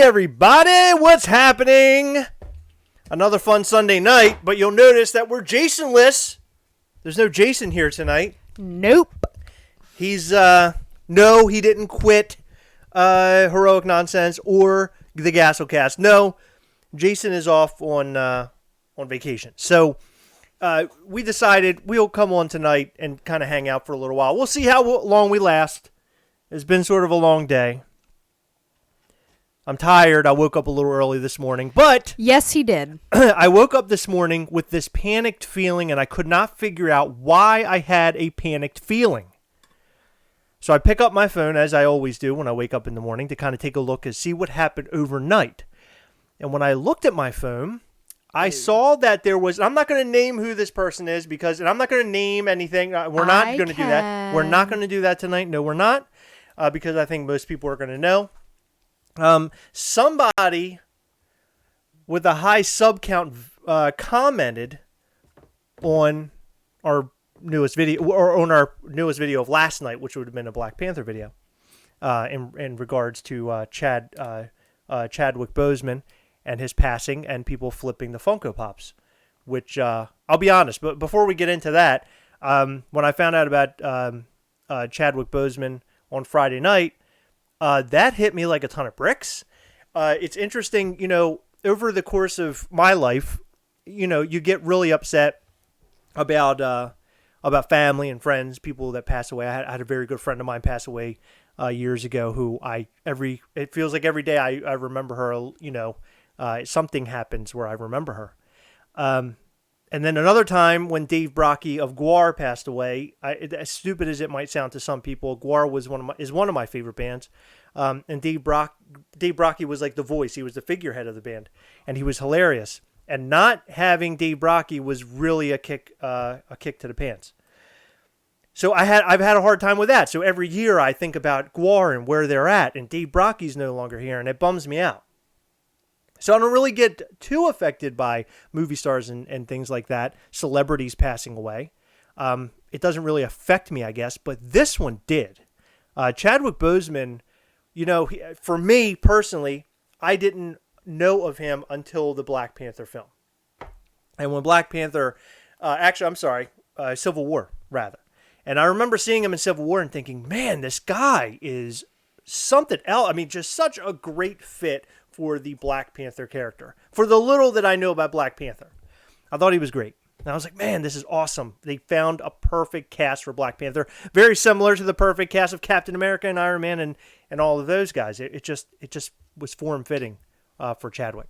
everybody, what's happening? Another fun Sunday night, but you'll notice that we're Jason-less. There's no Jason here tonight. Nope. He's, no, he didn't quit Heroic Nonsense or the Gastlecast. No, Jason is off on vacation. So we decided we'll come on tonight and kind of hang out for a little while. We'll see how long we last. It's been sort of a long day. I'm tired. I woke up a little early this morning, but... Yes, he did. I woke up this morning with this panicked feeling, and I could not figure out why I had a panicked feeling. So I pick up my phone, as I always do when I wake up in the morning, to kind of take a look and see what happened overnight. And when I looked at my phone, I saw that there was... I'm not going to name who this person is, because... And I'm not going to name anything. We're not going to do that. We're not going to do that tonight. No, we're not. Because I think most people are going to know. Somebody with a high sub count commented on our newest video, or on our newest video of last night, which would have been a Black Panther video, in regards to Chadwick Boseman and his passing, and people flipping the Funko Pops. Which I'll be honest, but before we get into that, when I found out about Chadwick Boseman on Friday night. That hit me like a ton of bricks. It's interesting, over the course of my life, you get really upset about family and friends, people that pass away. I had a very good friend of mine pass away years ago who it feels like every day I remember her, something happens where I remember her. And then another time when Dave Brockie of Gwar passed away, as stupid as it might sound to some people, Gwar is one of my favorite bands. And Dave Brockie was like the voice. He was the figurehead of the band, and he was hilarious. And not having Dave Brockie was really a kick to the pants. So I've had a hard time with that. So every year I think about Gwar and where they're at, and Dave Brockie's no longer here, and it bums me out. So I don't really get too affected by movie stars and things like that, celebrities passing away. It doesn't really affect me, I guess, but this one did. Chadwick Boseman, for me personally, I didn't know of him until the Black Panther film. And when Black Panther, Civil War, rather. And I remember seeing him in Civil War and thinking, man, this guy is something else. I mean, just such a great fit for the Black Panther character. For the little that I know about Black Panther, I thought he was great. And I was like, man, this is awesome. They found a perfect cast for Black Panther. Very similar to the perfect cast of Captain America and Iron Man and all of those guys. It just was form-fitting for Chadwick.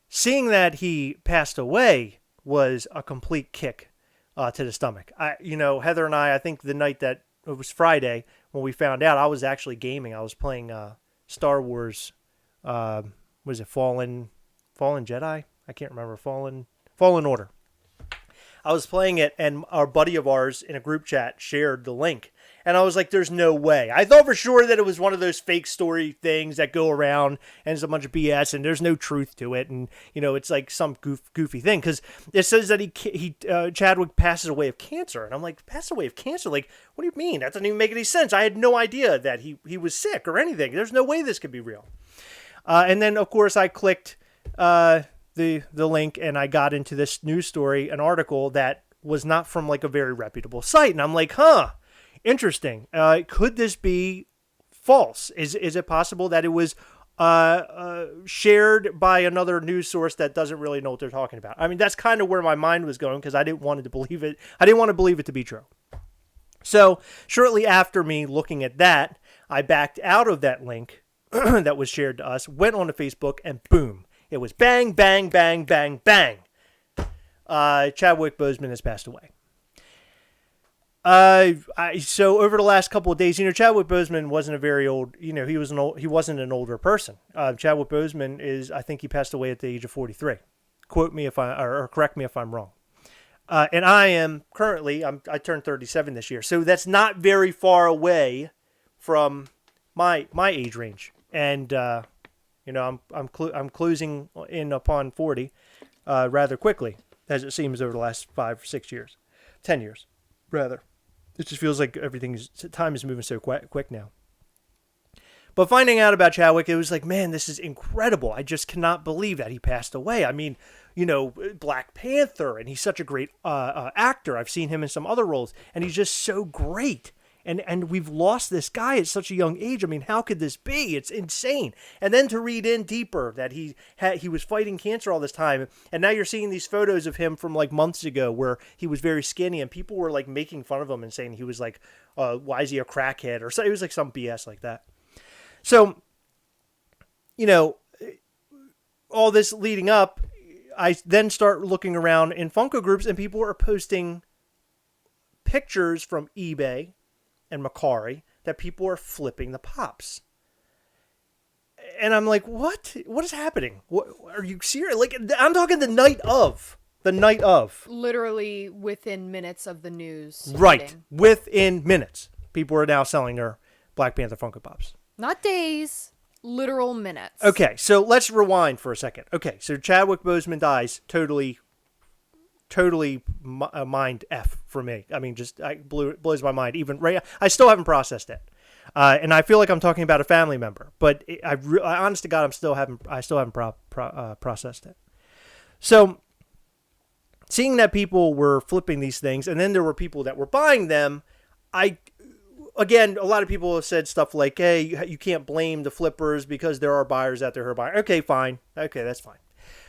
Seeing that he passed away was a complete kick to the stomach. Heather and I think the night that it was Friday when we found out, I was actually gaming. I was playing Star Wars. Was it Fallen Jedi? I can't remember. Fallen Order. I was playing it, and our buddy of ours in a group chat shared the link. And I was like, there's no way. I thought for sure that it was one of those fake story things that go around, and it's a bunch of BS, and there's no truth to it. And, it's like some goofy thing. Because it says that Chadwick passes away of cancer. And I'm like, pass away of cancer? Like, what do you mean? That doesn't even make any sense. I had no idea that he was sick or anything. There's no way this could be real. And then, of course, I clicked the link, and I got into this news story, an article that was not from like a very reputable site. And I'm like, interesting. Could this be false? Is it possible that it was shared by another news source that doesn't really know what they're talking about? I mean, that's kind of where my mind was going, because I didn't want to believe it. I didn't want to believe it to be true. So shortly after me looking at that, I backed out of that link that was shared to us, went on to Facebook, and boom, it was bang, bang, bang, bang, bang. Chadwick Boseman has passed away. So over the last couple of days, Chadwick Boseman wasn't a very old, he wasn't an older person. Chadwick Boseman I think he passed away at the age of 43. Quote me or correct me if I'm wrong. And I am currently, I turned 37 this year, so that's not very far away from my age range. And, I'm closing in upon 40 rather quickly, as it seems over the last 5 or 6 years. 10 years, rather. It just feels like time is moving so quick now. But finding out about Chadwick, it was like, man, this is incredible. I just cannot believe that he passed away. I mean, you know, Black Panther, and he's such a great actor. I've seen him in some other roles, and he's just so great. And we've lost this guy at such a young age. I mean, how could this be? It's insane. And then to read in deeper that he was fighting cancer all this time, and now you're seeing these photos of him from like months ago where he was very skinny, and people were like making fun of him and saying he was like, why is he a crackhead? Or so, it was like some BS like that. So, you know, all this leading up, I then start looking around in Funko groups, and people are posting pictures from eBay and Macari that people are flipping the pops. And I'm like, what is happening? What, are you serious? Like, I'm talking the night of. Literally within minutes of the news. Right. Hitting. Within minutes. People are now selling their Black Panther Funko Pops. Not days. Literal minutes. Okay, so let's rewind for a second. Okay, so Chadwick Boseman dies. Totally mind F for me. I mean, just blows my mind. Even right, I still haven't processed it, and I feel like I'm talking about a family member. But I honest to God, I still haven't processed it. So, seeing that people were flipping these things, and then there were people that were buying them, again, a lot of people have said stuff like, "Hey, you can't blame the flippers because there are buyers out there who are buying." Okay, fine. Okay, that's fine.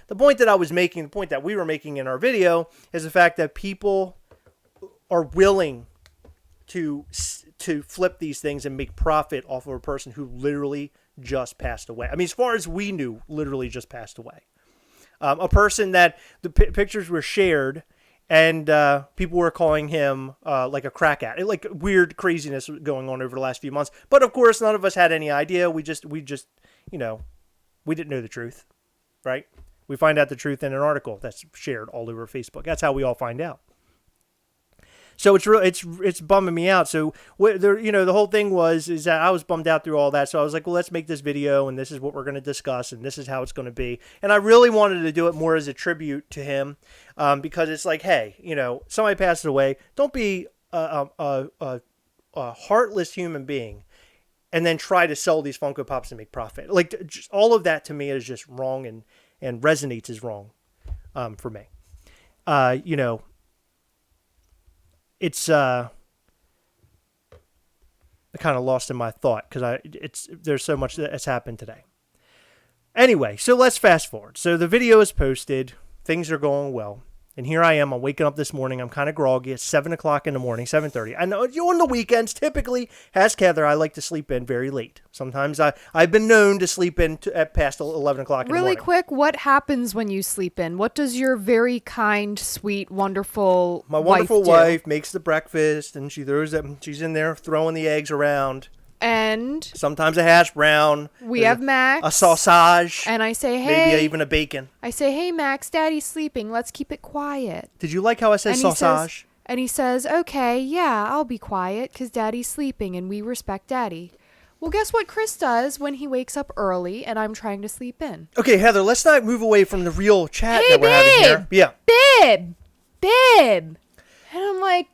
The point that I was making, the point that we were making in our video, is the fact that people are willing to flip these things and make profit off of a person who literally just passed away. I mean, as far as we knew, literally just passed away. A person that the pictures were shared, and people were calling him like a crack addict, like weird craziness going on over the last few months. But of course, none of us had any idea. We just, you know, we didn't know the truth, right? We find out the truth in an article that's shared all over Facebook. That's how we all find out. So it's bumming me out. So you know, the whole thing is that I was bummed out through all that. So I was like, well, let's make this video, and this is what we're going to discuss, and this is how it's going to be. And I really wanted to do it more as a tribute to him, because it's like, hey, you know, somebody passed away. Don't be a heartless human being, and then try to sell these Funko Pops and make profit. Like, just, all of that to me is just wrong and resonates as wrong for me. You know, it's I kind of lost in my thought because there's so much that has happened today. Anyway, so let's fast forward. So the video is posted. Things are going well. And here I am. I'm waking up this morning. I'm kind of groggy. It's 7 o'clock in the morning, 7:30. I know on the weekends, typically, ask Heather, I like to sleep in very late. Sometimes I've been known to sleep in at past 11 o'clock in the morning. Really quick, what happens when you sleep in? What does your very kind, sweet, wonderful My wonderful wife makes the breakfast, and she's in there throwing the eggs around. And sometimes a hash brown. We have Max. A sausage. And I say, hey. Maybe even a bacon. I say, hey, Max, Daddy's sleeping. Let's keep it quiet. Did you like how I said sausage? And he says, okay, yeah, I'll be quiet because Daddy's sleeping and we respect Daddy. Well, guess what Chris does when he wakes up early and I'm trying to sleep in? Okay, Heather, let's not move away from the real chat that we're having here. Yeah. Babe. And I'm like,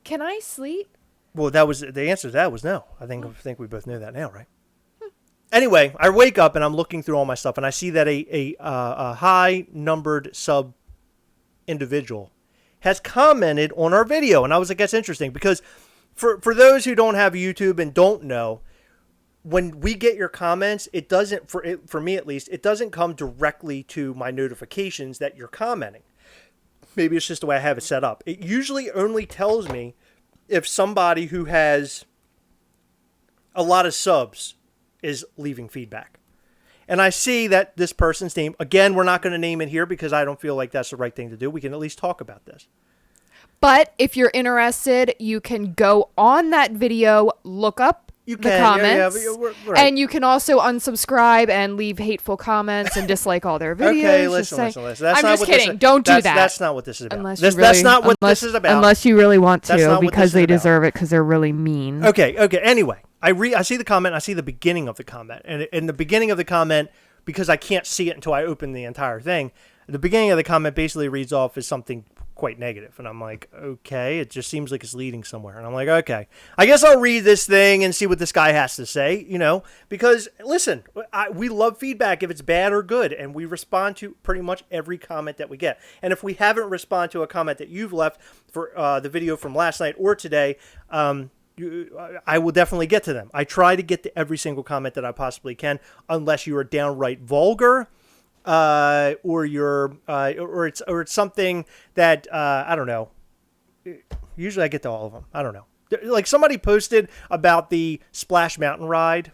can I sleep? Well, that was the answer to that was no. I think we both know that now, right? Anyway, I wake up and I'm looking through all my stuff, and I see that a high numbered sub individual has commented on our video, and I was like, that's interesting because for those who don't have YouTube and don't know, when we get your comments, it doesn't for me at least, it doesn't come directly to my notifications that you're commenting. Maybe it's just the way I have it set up. It usually only tells me if somebody who has a lot of subs is leaving feedback. And I see that this person's name, again, we're not going to name it here because I don't feel like that's the right thing to do. We can at least talk about this. But if you're interested, you can go on that video, look up the comments, right. And you can also unsubscribe and leave hateful comments and dislike all their videos. Okay, listen. I'm just kidding. Don't do that. That's not what this is about. That's not what this is about. Unless you really want to, because they deserve it, because they're really mean. Okay. Anyway, I see the comment. I see the beginning of the comment. And in the beginning of the comment, because I can't see it until I open the entire thing, the beginning of the comment basically reads off as something quite negative. And I'm like, okay, it just seems like it's leading somewhere. And I'm like, okay, I guess I'll read this thing and see what this guy has to say, because listen, we love feedback if it's bad or good. And we respond to pretty much every comment that we get. And if we haven't responded to a comment that you've left for the video from last night or today, I will definitely get to them. I try to get to every single comment that I possibly can, unless you are downright vulgar, or you're, or it's something that I don't know. Usually, I get to all of them. I don't know. Like somebody posted about the Splash Mountain ride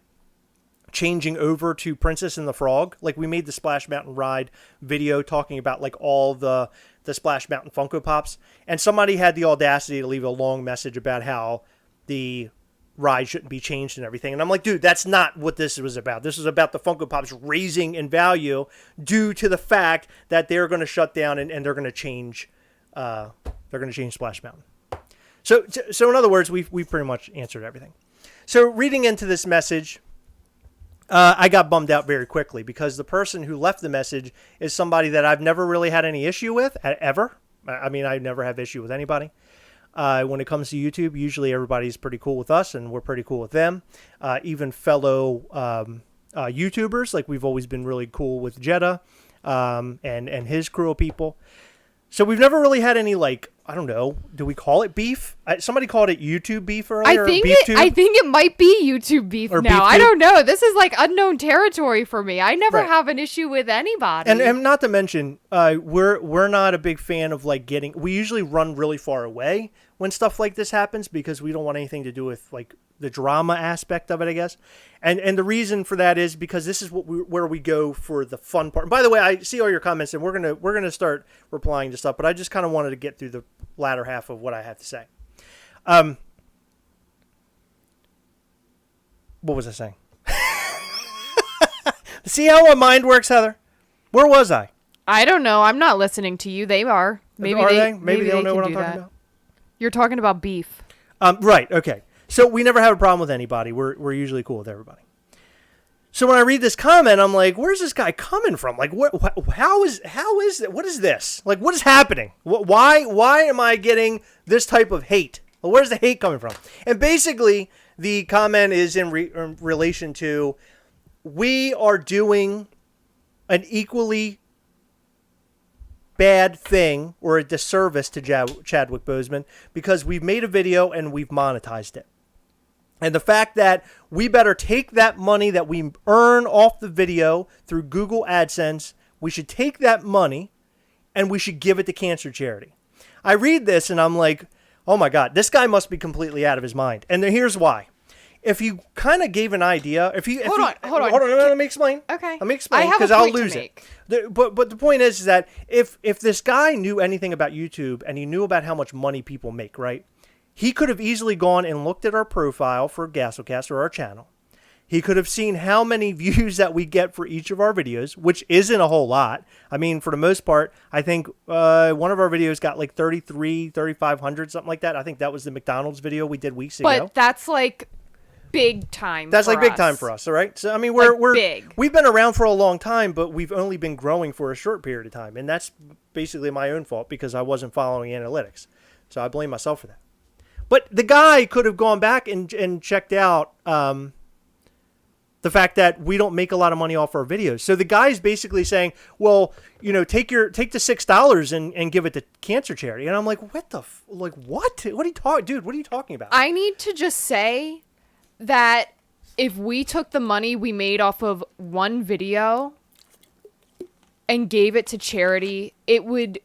changing over to Princess and the Frog. Like we made the Splash Mountain ride video talking about like all the Splash Mountain Funko Pops, and somebody had the audacity to leave a long message about how the ride shouldn't be changed and everything. And I'm like, dude, that's not what this was about. This is about the Funko Pops raising in value due to the fact that they're going to shut down and they're going to change. They're going to change Splash Mountain. So in other words, we've pretty much answered everything. So reading into this message, I got bummed out very quickly because the person who left the message is somebody that I've never really had any issue with ever. I mean, I never have issue with anybody. When it comes to YouTube, usually everybody's pretty cool with us and we're pretty cool with them. Even fellow YouTubers, like we've always been really cool with Jeddah and his crew of people. So we've never really had any, like, I don't know, do we call it beef? Somebody called it YouTube beef earlier. I think it might be YouTube beef or now. beef I don't know. This is like unknown territory for me. I never Right. have an issue with anybody. And not to mention, we're not a big fan of like we usually run really far away when stuff like this happens because we don't want anything to do with like the drama aspect of it, I guess. And the reason for that is because this is where we go for the fun part. And by the way, I see all your comments and we're gonna start replying to stuff, but I just kind of wanted to get through the latter half of what I have to say. What was I saying? See how my mind works, Heather? Where was I? I don't know. I'm not listening to you. They are. Maybe they don't know can what I'm do talking that. about. You're talking about beef. Right. Okay. So we never have a problem with anybody. We're usually cool with everybody. So when I read this comment, I'm like, where's this guy coming from? Like, how is it? What is this? Like, what is happening? Why am I getting this type of hate? Well, where's the hate coming from? And basically, the comment is in relation to we are doing an equally bad thing or a disservice to Chadwick Boseman because we've made a video and we've monetized it. And the fact that we better take that money that we earn off the video through Google AdSense, we should take that money and we should give it to cancer charity. I read this and I'm like, oh my God, this guy must be completely out of his mind. And here's why. If you kind of gave an idea, hold on, let me explain. Okay. Let me explain I have because a I'll point to lose make. it. But the point is that if this guy knew anything about YouTube and he knew about how much money people make, right? He could have easily gone and looked at our profile for Gastlecast or our channel. He could have seen how many views that we get for each of our videos, which isn't a whole lot. I mean, for the most part, I think one of our videos got like 3,500, something like that. I think that was the McDonald's video we did weeks ago. But that's like big time. That's like big time for us, all right? So I mean, we're big. We've been around for a long time, but we've only been growing for a short period of time, and that's basically my own fault because I wasn't following analytics. So I blame myself for that. But the guy could have gone back and checked out the fact that we don't make a lot of money off our videos. So the guy's basically saying, well, take the $6 and give it to cancer charity. And I'm like, what? What are you talking about? I need to just say that if we took the money we made off of one video and gave it to charity, it would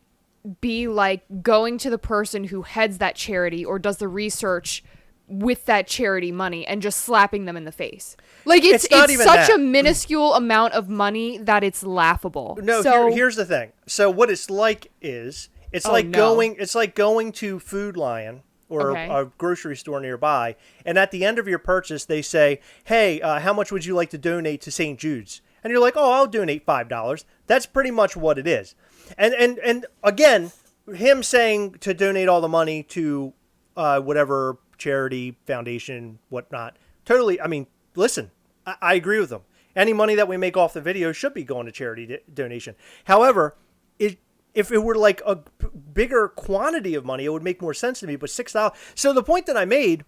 be like going to the person who heads that charity or does the research with that charity money and just slapping them in the face. Like it's such a minuscule amount of money that it's laughable. No, so, here's the thing. So what it's like is going to Food Lion or a grocery store nearby, and at the end of your purchase they say, hey, how much would you like to donate to St. Jude's? And you're like, oh, I'll donate $5. That's pretty much what it is. And again, him saying to donate all the money to whatever charity, foundation, whatnot. Totally. I mean, listen, I agree with him. Any money that we make off the video should be going to charity donation. However, if it were like a bigger quantity of money, it would make more sense to me. But $6. So the point that I made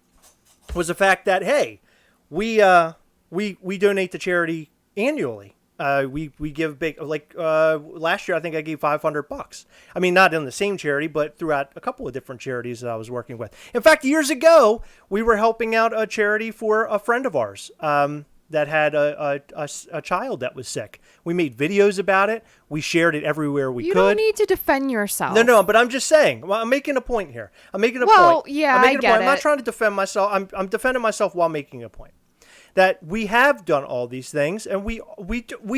was the fact that, hey, we donate to charity annually. We give big, like last year I think I gave $500. I mean, not in the same charity, but throughout a couple of different charities that I was working with. In fact, years ago we were helping out a charity for a friend of ours that had a child that was sick. We made videos about it. We shared it everywhere we could. You don't need to defend yourself. No, but I'm just saying. Well, I'm making a point here. I'm making a point. Well, yeah, I get it. I'm not trying to defend myself. I'm defending myself while making a point. That we have done all these things, and we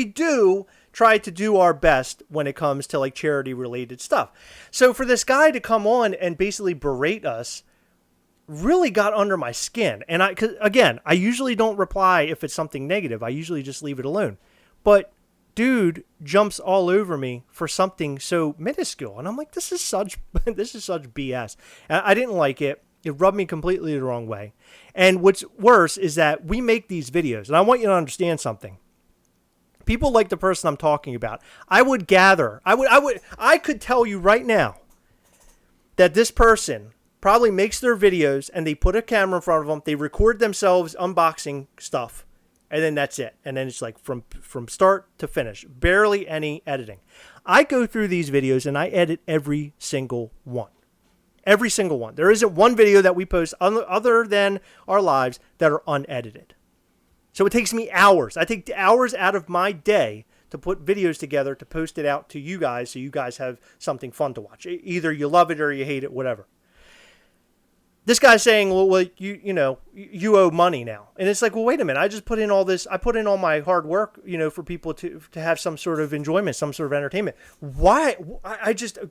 do try to do our best when it comes to like charity related stuff. So for this guy to come on and basically berate us really got under my skin. And I usually don't reply if it's something negative. I usually just leave it alone. But dude jumps all over me for something so minuscule, and I'm like, this is such BS. And I didn't like it. It rubbed me completely the wrong way. And what's worse is that we make these videos, and I want you to understand something. People like the person I'm talking about. I could tell you right now that this person probably makes their videos and they put a camera in front of them, they record themselves unboxing stuff, and then that's it. And then it's like from start to finish, barely any editing. I go through these videos and I edit every single one. Every single one. There isn't one video that we post other than our lives that are unedited. So it takes me hours. I take hours out of my day to put videos together to post it out to you guys so you guys have something fun to watch. Either you love it or you hate it, whatever. This guy's saying, well, you owe money now. And it's like, well, wait a minute. I just put in all this. I put in all my hard work, for people to have some sort of enjoyment, some sort of entertainment. Why?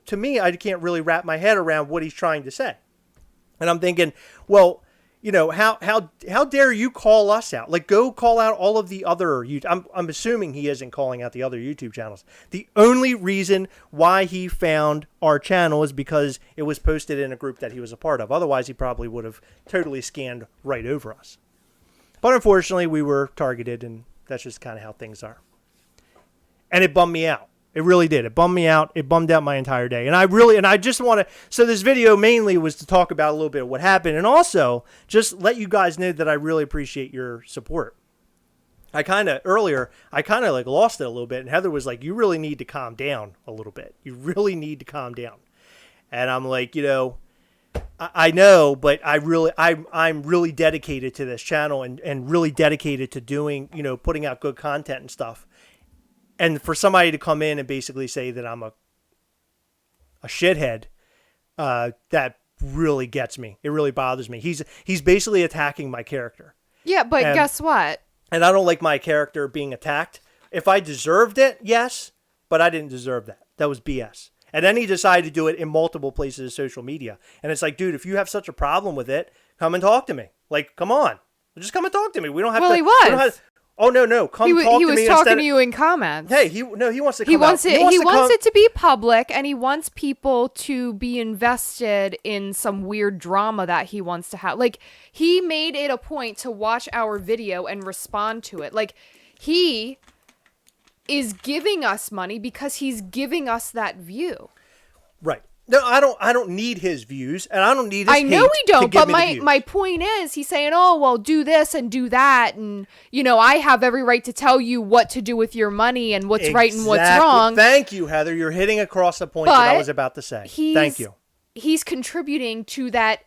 To me, I can't really wrap my head around what he's trying to say. And I'm thinking, well, how dare you call us out? Like, go call out all of the other I'm assuming he isn't calling out the other YouTube channels. The only reason why he found our channel is because it was posted in a group that he was a part of. Otherwise, he probably would have totally scanned right over us. But unfortunately, we were targeted, and that's just kind of how things are. And it bummed me out. It really did. It bummed me out. It bummed out my entire day. And I just want to, so this video mainly was to talk about a little bit of what happened, and also just let you guys know that I really appreciate your support. Earlier, I like lost it a little bit, and Heather was like, you really need to calm down a little bit. You really need to calm down. And I'm like, I know, but I'm really dedicated to this channel and really dedicated to doing, putting out good content and stuff. And for somebody to come in and basically say that I'm a shithead, that really gets me. It really bothers me. He's basically attacking my character. Yeah, but guess what? And I don't like my character being attacked. If I deserved it, yes, but I didn't deserve that. That was BS. And then he decided to do it in multiple places of social media. And it's like, dude, if you have such a problem with it, come and talk to me. Like, come on. Just come and talk to me. We don't have to. Well, he was. Oh, no. Come talk to me. He was talking to you in comments. Hey, he wants to come He wants out. it to be public, and he wants people to be invested in some weird drama that he wants to have. Like, he made it a point to watch our video and respond to it. Like, he is giving us money because he's giving us that view. Right. No, I don't need his views, and I don't need his hate. I know we don't, but my my point is, he's saying, oh, well, do this and do that, and, I have every right to tell you what to do with your money and what's right and what's wrong. Thank you, Heather. You're hitting across the point that I was about to say. Thank you. He's contributing to that,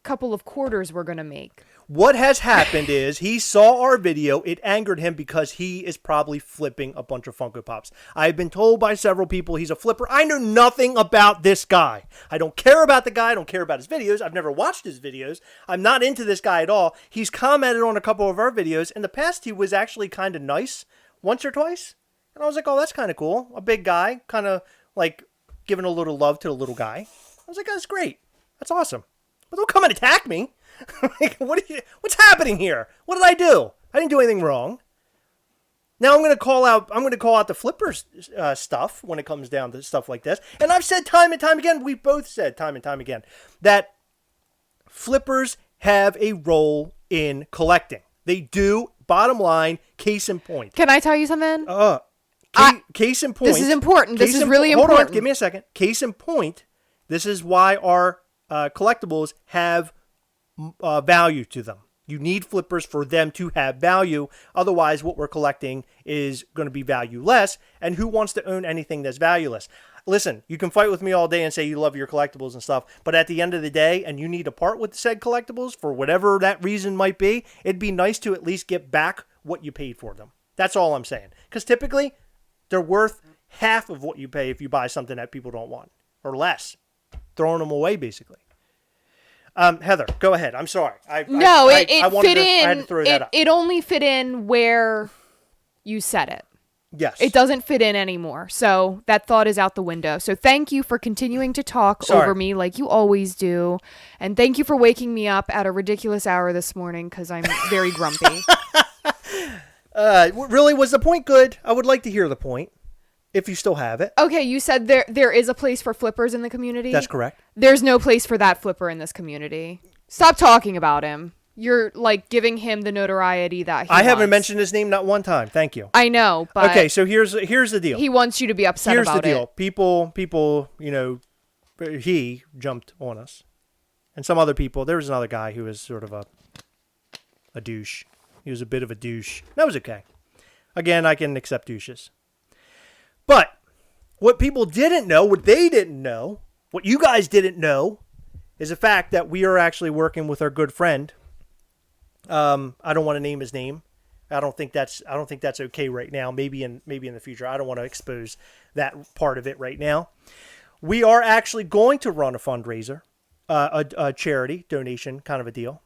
couple of quarters we're going to make. What has happened is he saw our video. It angered him because he is probably flipping a bunch of Funko Pops. I've been told by several people he's a flipper. I know nothing about this guy. I don't care about the guy. I don't care about his videos. I've never watched his videos. I'm not into this guy at all. He's commented on a couple of our videos. In the past, he was actually kind of nice once or twice. And I was like, oh, that's kind of cool. A big guy, kind of like giving a little love to the little guy. I was like, that's great. That's awesome. But don't come and attack me. What's happening here? What did I do? I didn't do anything wrong. Now I'm going to call out the flippers stuff when it comes down to stuff like this. And I've said time and time again, we both said time and time again, that flippers have a role in collecting. They do. Bottom line, case in point. Can I tell you something? Case in point. This is important. This is really hold important. On, give me a second. Case in point. This is why our collectibles have value to them. You need flippers for them to have value. Otherwise, what we're collecting is going to be valueless. And who wants to own anything that's valueless? Listen, you can fight with me all day and say you love your collectibles and stuff, but at the end of the day, and you need to part with said collectibles for whatever that reason might be, it'd be nice to at least get back what you paid for them. That's all I'm saying. Because typically, they're worth half of what you pay if you buy something that people don't want, or less. Throwing them away, basically. Heather, go ahead. I'm sorry. It fit in. I had to throw that up. It only fit in where you said it. Yes. It doesn't fit in anymore. So that thought is out the window. So thank you for continuing to talk over me like you always do. And thank you for waking me up at a ridiculous hour this morning because I'm very grumpy. Really, was the point good? I would like to hear the point. If you still have it. Okay, you said there is a place for flippers in the community? That's correct. There's no place for that flipper in this community. Stop talking about him. You're like giving him the notoriety that he wants. Haven't mentioned his name not one time. Thank you. I know, but okay, so here's the deal. He wants you to be upset about it. Here's the deal. People, he jumped on us. And some other people, there was another guy who was sort of a douche. He was a bit of a douche. That was okay. Again, I can accept douches. But what people didn't know, what they didn't know, what you guys didn't know, is the fact that we are actually working with our good friend. I don't want to name his name. I don't think that's okay right now. Maybe in the future. I don't want to expose that part of it right now. We are actually going to run a fundraiser, a charity donation kind of a deal.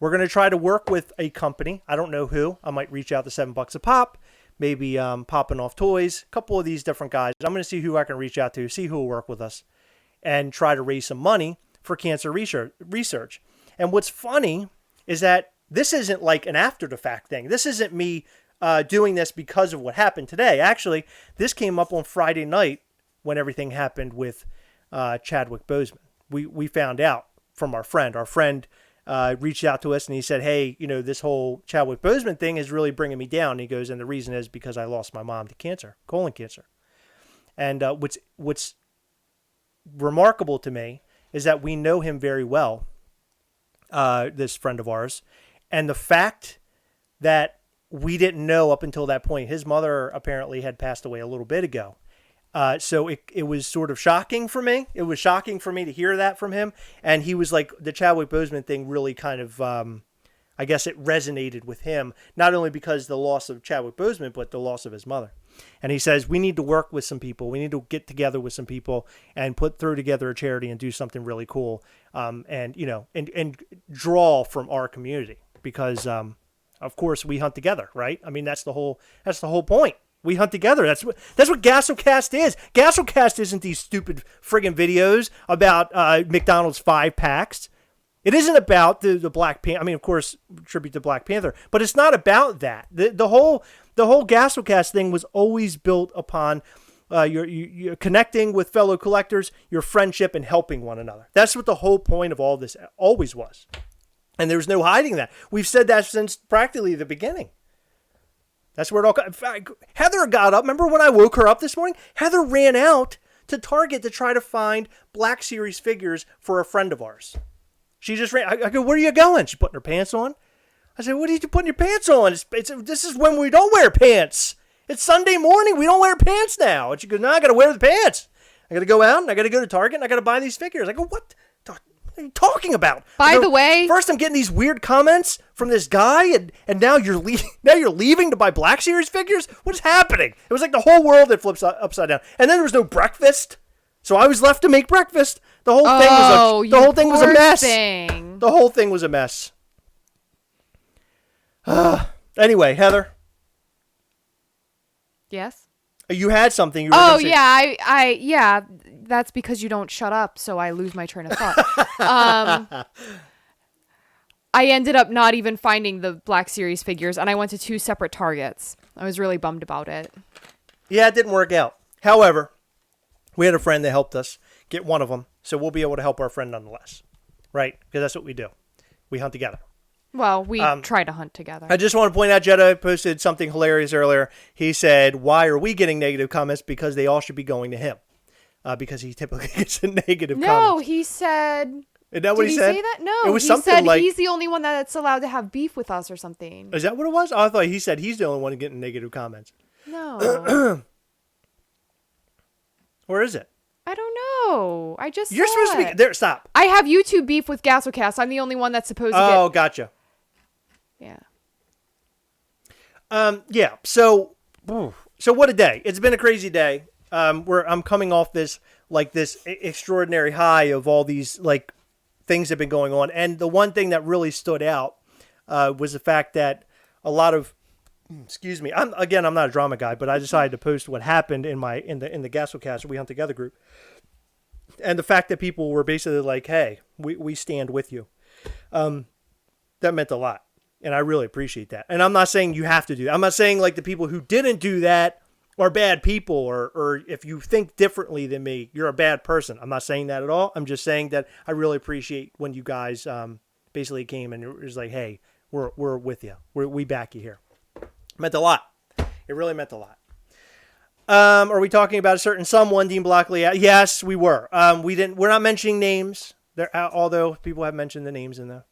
We're going to try to work with a company. I don't know who. I might reach out to $7 a pop. Maybe Popping Off Toys, a couple of these different guys. I'm going to see who I can reach out to, see who will work with us, and try to raise some money for cancer research. And what's funny is that this isn't like an after-the-fact thing. This isn't me doing this because of what happened today. Actually, this came up on Friday night when everything happened with Chadwick Boseman. We found out from our friend. Our friend reached out to us and he said, hey, this whole Chadwick Boseman thing is really bringing me down. And he goes, and the reason is because I lost my mom to cancer, colon cancer. And what's remarkable to me is that we know him very well, this friend of ours. And the fact that we didn't know up until that point, his mother apparently had passed away a little bit ago. So it was sort of shocking for me. It was shocking for me to hear that from him. And he was like, the Chadwick Boseman thing really kind of, I guess it resonated with him, not only because the loss of Chadwick Boseman, but the loss of his mother. And he says, we need to work with some people. We need to get together with some people and throw together a charity and do something really cool. And draw from our community because, of course we hunt together, right? I mean, that's the whole point. We hunt together. That's what Gastlecast is. Gastlecast isn't these stupid friggin' videos about McDonald's 5-packs. It isn't about the Black Panther. I mean, of course, tribute to Black Panther, but it's not about that. The whole Gastlecast thing was always built upon you're connecting with fellow collectors, your friendship, and helping one another. That's what the whole point of all this always was, and there's no hiding that. We've said that since practically the beginning. That's where it all. In fact, Heather got up. Remember when I woke her up this morning? Heather ran out to Target to try to find Black Series figures for a friend of ours. She just ran. I go, where are you going? She's putting her pants on. I said, what are you putting your pants on? This is when we don't wear pants. It's Sunday morning. We don't wear pants now. And she goes, no, I got to wear the pants. I got to go out and I got to go to Target and I got to buy these figures. I go, what are you talking about? By the way, first I'm getting these weird comments from this guy, and now you're leaving to buy Black Series figures. What's happening? It was like the whole world that flips upside down. And then there was no breakfast, so I was left to make breakfast. The whole thing was a mess. The whole thing was a mess. Anyway, Heather. Yes. You had something. You were gonna say. Yeah. That's because you don't shut up, so I lose my train of thought. I ended up not even finding the Black Series figures, and I went to 2 separate Targets. I was really bummed about it. Yeah, it didn't work out. However, we had a friend that helped us get one of them, so we'll be able to help our friend nonetheless, right? Because that's what we do. We hunt together. Well, we try to hunt together. I just want to point out, Jetta posted something hilarious earlier. He said, "Why are we getting negative comments? Because they all should be going to him, because he typically gets a negative No, comments." he said. Is that what Did he he said? say that? No, it was he something said like, he's the only one that's allowed to have beef with us or something. Is that what it was? Oh, I thought he said he's the only one getting negative comments. No. Or is it? I don't know. I just You're saw supposed to it. be there. Stop. I have YouTube beef with Gastlecast. I'm the only one that's supposed to get. Oh, gotcha. Yeah. Yeah. So what a day! It's been a crazy day. I'm coming off this extraordinary high of all these like things that have been going on, and the one thing that really stood out was the fact that a lot of, excuse me, I'm not a drama guy, but I decided to post what happened in the Gastlecast We Hunt Together group, and the fact that people were basically like, "Hey, we stand with you," that meant a lot. And I really appreciate that. And I'm not saying you have to do that. I'm not saying like the people who didn't do that are bad people, or if you think differently than me, you're a bad person. I'm not saying that at all. I'm just saying that I really appreciate when you guys basically came and it was like, hey, we're with you. We back you here. It meant a lot. It really meant a lot. Are we talking about a certain someone, Dean Blockley? Yes, we were. We're not mentioning names there, although people have mentioned the names in the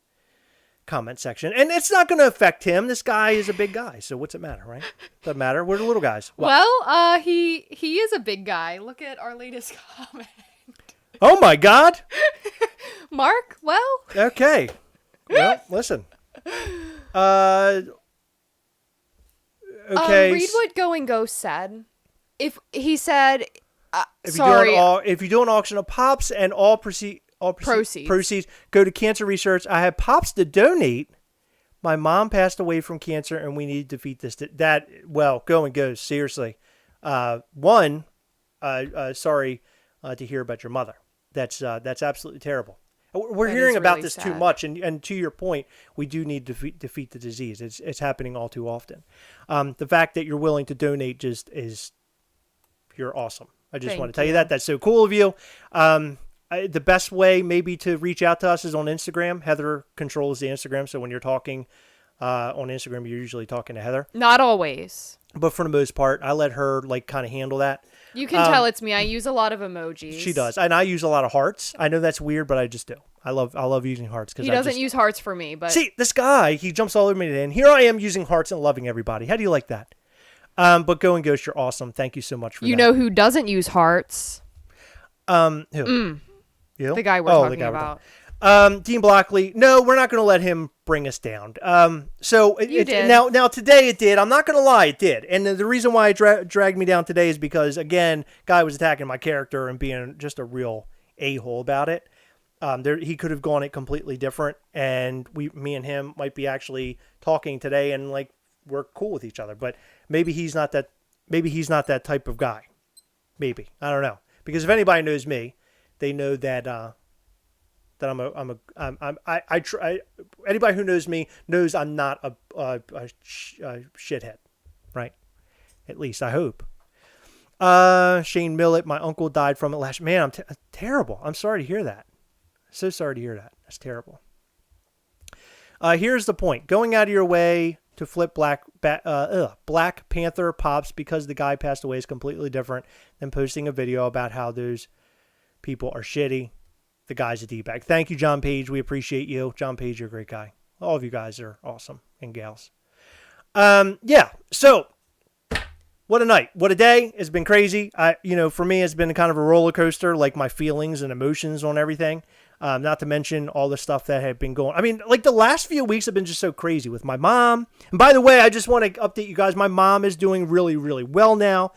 comment section, and it's not going to affect him. This guy is a big guy, so what's it matter, right? Doesn't matter. We're the little guys. What? Well, he is a big guy. Look at our latest comment. Oh my God, Mark. Well, okay. Well, listen. Okay. read what Going Ghost said. If he said, If sorry, you do an auction of pops and all proceeds go to cancer research. I have pops to donate. My mom passed away from cancer, and we need to defeat this. Going Ghost. Seriously, sorry to hear about your mother. That's absolutely terrible. We're hearing about really this sad. too much, and to your point, we do need to defeat the disease. It's happening all too often. The fact that you're willing to donate you're awesome. I just want to tell you that. That's so cool of you. The best way maybe to reach out to us is on Instagram. Heather controls the Instagram, so when you're talking on Instagram, you're usually talking to Heather. Not always. But for the most part, I let her kind of handle that. You can tell it's me. I use a lot of emojis. She does, and I use a lot of hearts. I know that's weird, but I just do. I love using hearts because he doesn't use hearts for me. But see, this guy, he jumps all over me today, and here I am using hearts and loving everybody. How do you like that? But Going Ghost, you're awesome. Thank you so much for that. You know who doesn't use hearts? Who? You? The guy we're talking about. Dean Blockley. No, we're not going to let him bring us down. So did. Now today it did. I'm not going to lie, it did. And the reason why it dragged me down today is because, again, guy was attacking my character and being just a real a-hole about it. He could have gone it completely different, and me and him might be actually talking today, and like we're cool with each other. But maybe he's not that. Maybe he's not that type of guy. Maybe, I don't know. Because if anybody knows me, they know that anybody who knows me knows I'm not a shithead, right? At least I hope. Shane Millett, my uncle died from it last. Man, I'm terrible. I'm sorry to hear that. So sorry to hear that. That's terrible. Here's the point: going out of your way to flip Black Panther pops because the guy passed away is completely different than posting a video about how those people are shitty. The guy's a D-bag. Thank you, John Page. We appreciate you. John Page, you're a great guy. All of you guys are awesome, and gals. Yeah, so what a night. What a day. It's been crazy. For me, it's been kind of a roller coaster, like my feelings and emotions on everything. Not to mention all the stuff that had been going. I mean, like the last few weeks have been just so crazy with my mom. And by the way, I just want to update you guys. My mom is doing really, really well now.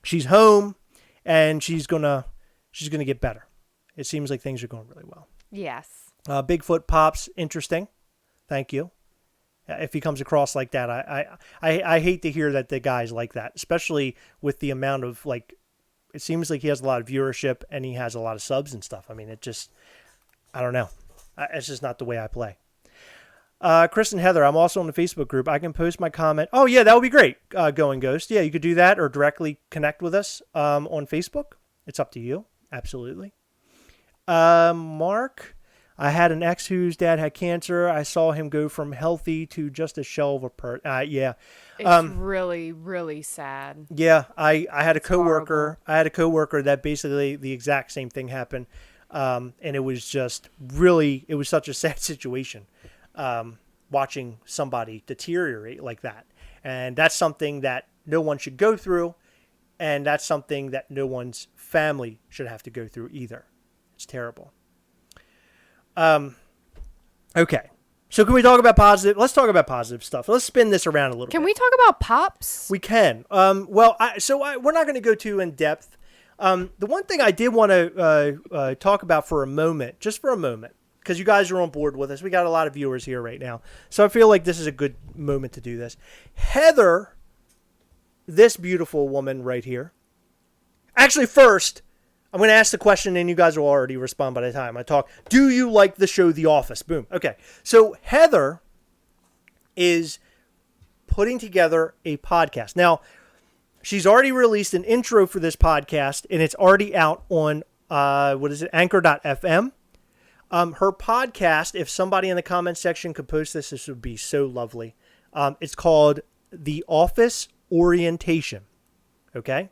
She's home, and she's gonna get better. It seems like things are going really well. Yes. Bigfoot pops, interesting. Thank you. If he comes across like that, I hate to hear that the guy's like that, especially with the amount of like. It seems like he has a lot of viewership and he has a lot of subs and stuff. I mean, I don't know. It's just not the way I play. Chris and Heather, I'm also in the Facebook group. I can post my comment. Oh, yeah, that would be great, Going Ghost. Yeah, you could do that or directly connect with us on Facebook. It's up to you. Absolutely. Mark, I had an ex whose dad had cancer. I saw him go from healthy to just a shell of a person. Yeah. It's really, really sad. Yeah, I had a coworker. horrible. I had a coworker that basically the exact same thing happened, and it was just really, it was such a sad situation, watching somebody deteriorate like that, and that's something that no one should go through, and that's something that no one's family should have to go through either. It's terrible. Okay. So can we talk about positive? Let's talk about positive stuff. Let's spin this around a little bit. Can we talk about Pops? We can. We're not going to go too in depth. The one thing I did want to talk about for a moment, just for a moment, because you guys are on board with us. We got a lot of viewers here right now. So I feel like this is a good moment to do this. Heather, this beautiful woman right here. Actually, first, I'm going to ask the question, and you guys will already respond by the time I talk. Do you like the show The Office? Boom. Okay. So Heather is putting together a podcast. Now, she's already released an intro for this podcast, and it's already out on, Anchor.fm. Her podcast, if somebody in the comment section could post this would be so lovely. It's called The Office Orientation. Okay?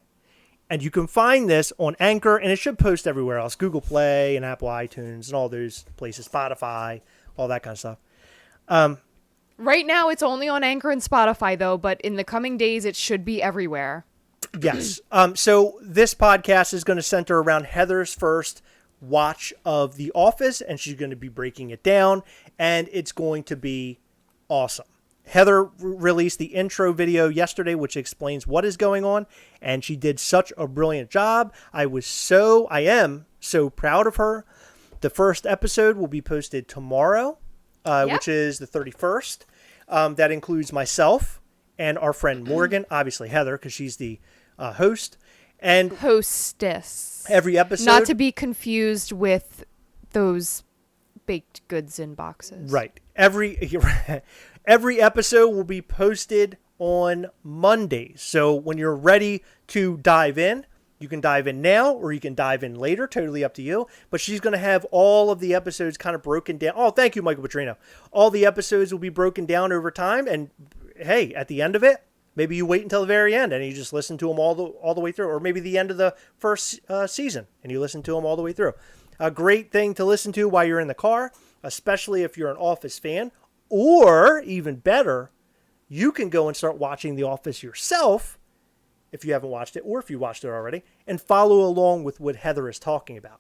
And you can find this on Anchor, and it should post everywhere else. Google Play and Apple iTunes and all those places, Spotify, all that kind of stuff. Right now, it's only on Anchor and Spotify, though, but in the coming days, it should be everywhere. Yes. So this podcast is going to center around Heather's first watch of The Office, and she's going to be breaking it down, and it's going to be awesome. Heather released the intro video yesterday, which explains what is going on, and she did such a brilliant job. I am so proud of her. The first episode will be posted tomorrow, which is the 31st. That includes myself and our friend Morgan, obviously Heather, because she's the host. And hostess. Every episode. Not to be confused with those baked goods in boxes. Right. Every episode will be posted on Mondays. So when you're ready to dive in, you can dive in now or you can dive in later. Totally up to you. But she's going to have all of the episodes kind of broken down. Oh, thank you, Michael Petrino. All the episodes will be broken down over time. And hey, at the end of it, maybe you wait until the very end and you just listen to them all the way through. Or maybe the end of the first season and you listen to them all the way through. A great thing to listen to while you're in the car, especially if you're an Office fan. Or, even better, you can go and start watching The Office yourself, if you haven't watched it, or if you watched it already, and follow along with what Heather is talking about.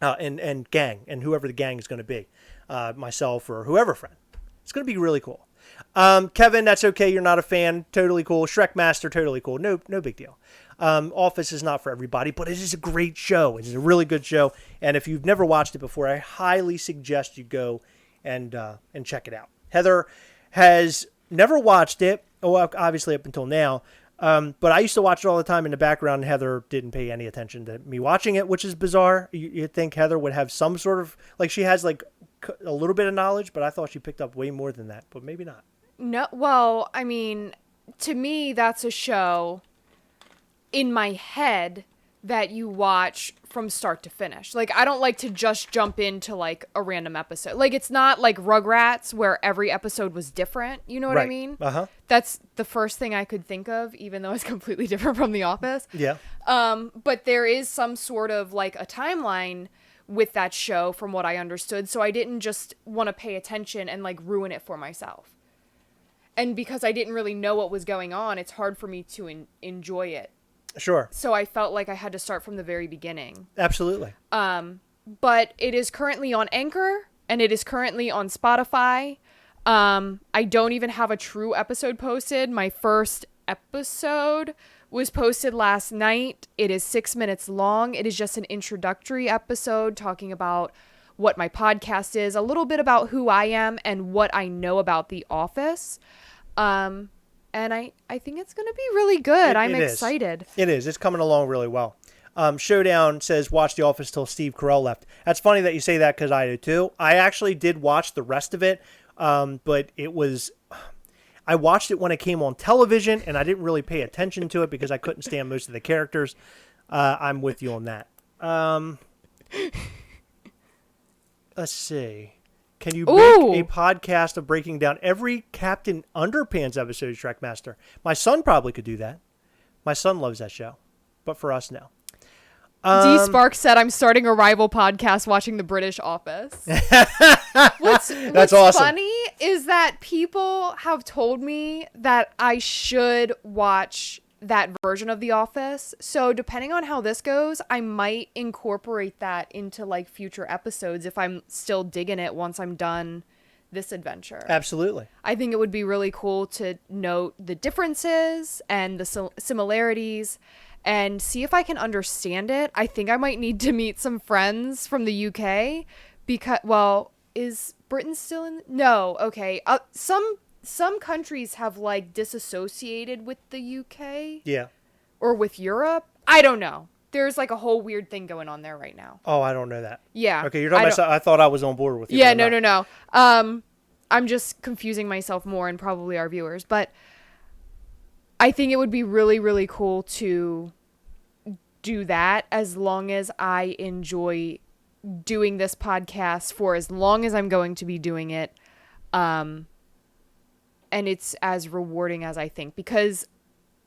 And gang, and whoever the gang is going to be. Myself or whoever friend. It's going to be really cool. Kevin, that's okay. You're not a fan. Totally cool. Shrek Master, totally cool. No big deal. Office is not for everybody, but it is a great show. It is a really good show. And if you've never watched it before, I highly suggest you go and check it out. Heather has never watched it, obviously up until now, but I used to watch it all the time in the background, and Heather didn't pay any attention to me watching it, which is bizarre. You'd think Heather would have some sort of, like she has like a little bit of knowledge, but I thought she picked up way more than that, but maybe not. No, well, I mean, to me, that's a show in my head that you watch from start to finish. Like, I don't like to just jump into like a random episode. Like, it's not like Rugrats where every episode was different. You know what I mean? Uh-huh. That's the first thing I could think of, even though it's completely different from The Office. Yeah. But there is some sort of like a timeline with that show from what I understood. So I didn't just want to pay attention and like ruin it for myself. And because I didn't really know what was going on, it's hard for me to enjoy it. Sure. So I felt like I had to start from the very beginning. Absolutely. But it is currently on Anchor and it is currently on Spotify. I don't even have a true episode posted. My first episode was posted last night. It is 6 minutes long. It is just an introductory episode talking about what my podcast is, a little bit about who I am and what I know about The Office. And I think it's going to be really good. I'm excited. It is. It's coming along really well. Showdown says, watch The Office till Steve Carell left. That's funny that you say that because I do too. I actually did watch the rest of it, but I watched it when it came on television, and I didn't really pay attention to it because I couldn't stand most of the characters. I'm with you on that. Let's see. Can you Ooh. make a podcast of breaking down every Captain Underpants episode, Shrekmaster? My son probably could do that. My son loves that show. But for us, no. D Spark said, I'm starting a rival podcast watching The British Office. What's awesome. funny is that people have told me that I should watch that version of The Office. So depending on how this goes, I might incorporate that into like future episodes if I'm still digging it once I'm done this adventure. Absolutely. I think it would be really cool to note the differences and the similarities and see if I can understand it. I think I might need to meet some friends from the UK because, well, is Britain still in? No. Okay. Some countries have like disassociated with the UK. Yeah. Or with Europe. I don't know. There's like a whole weird thing going on there right now. Oh, I don't know that. Yeah. Okay, you're talking about. I thought I was on board with you. Yeah. No. I'm just confusing myself more and probably our viewers, but I think it would be really, really cool to do that as long as I enjoy doing this podcast for as long as I'm going to be doing it. And it's as rewarding as I think, because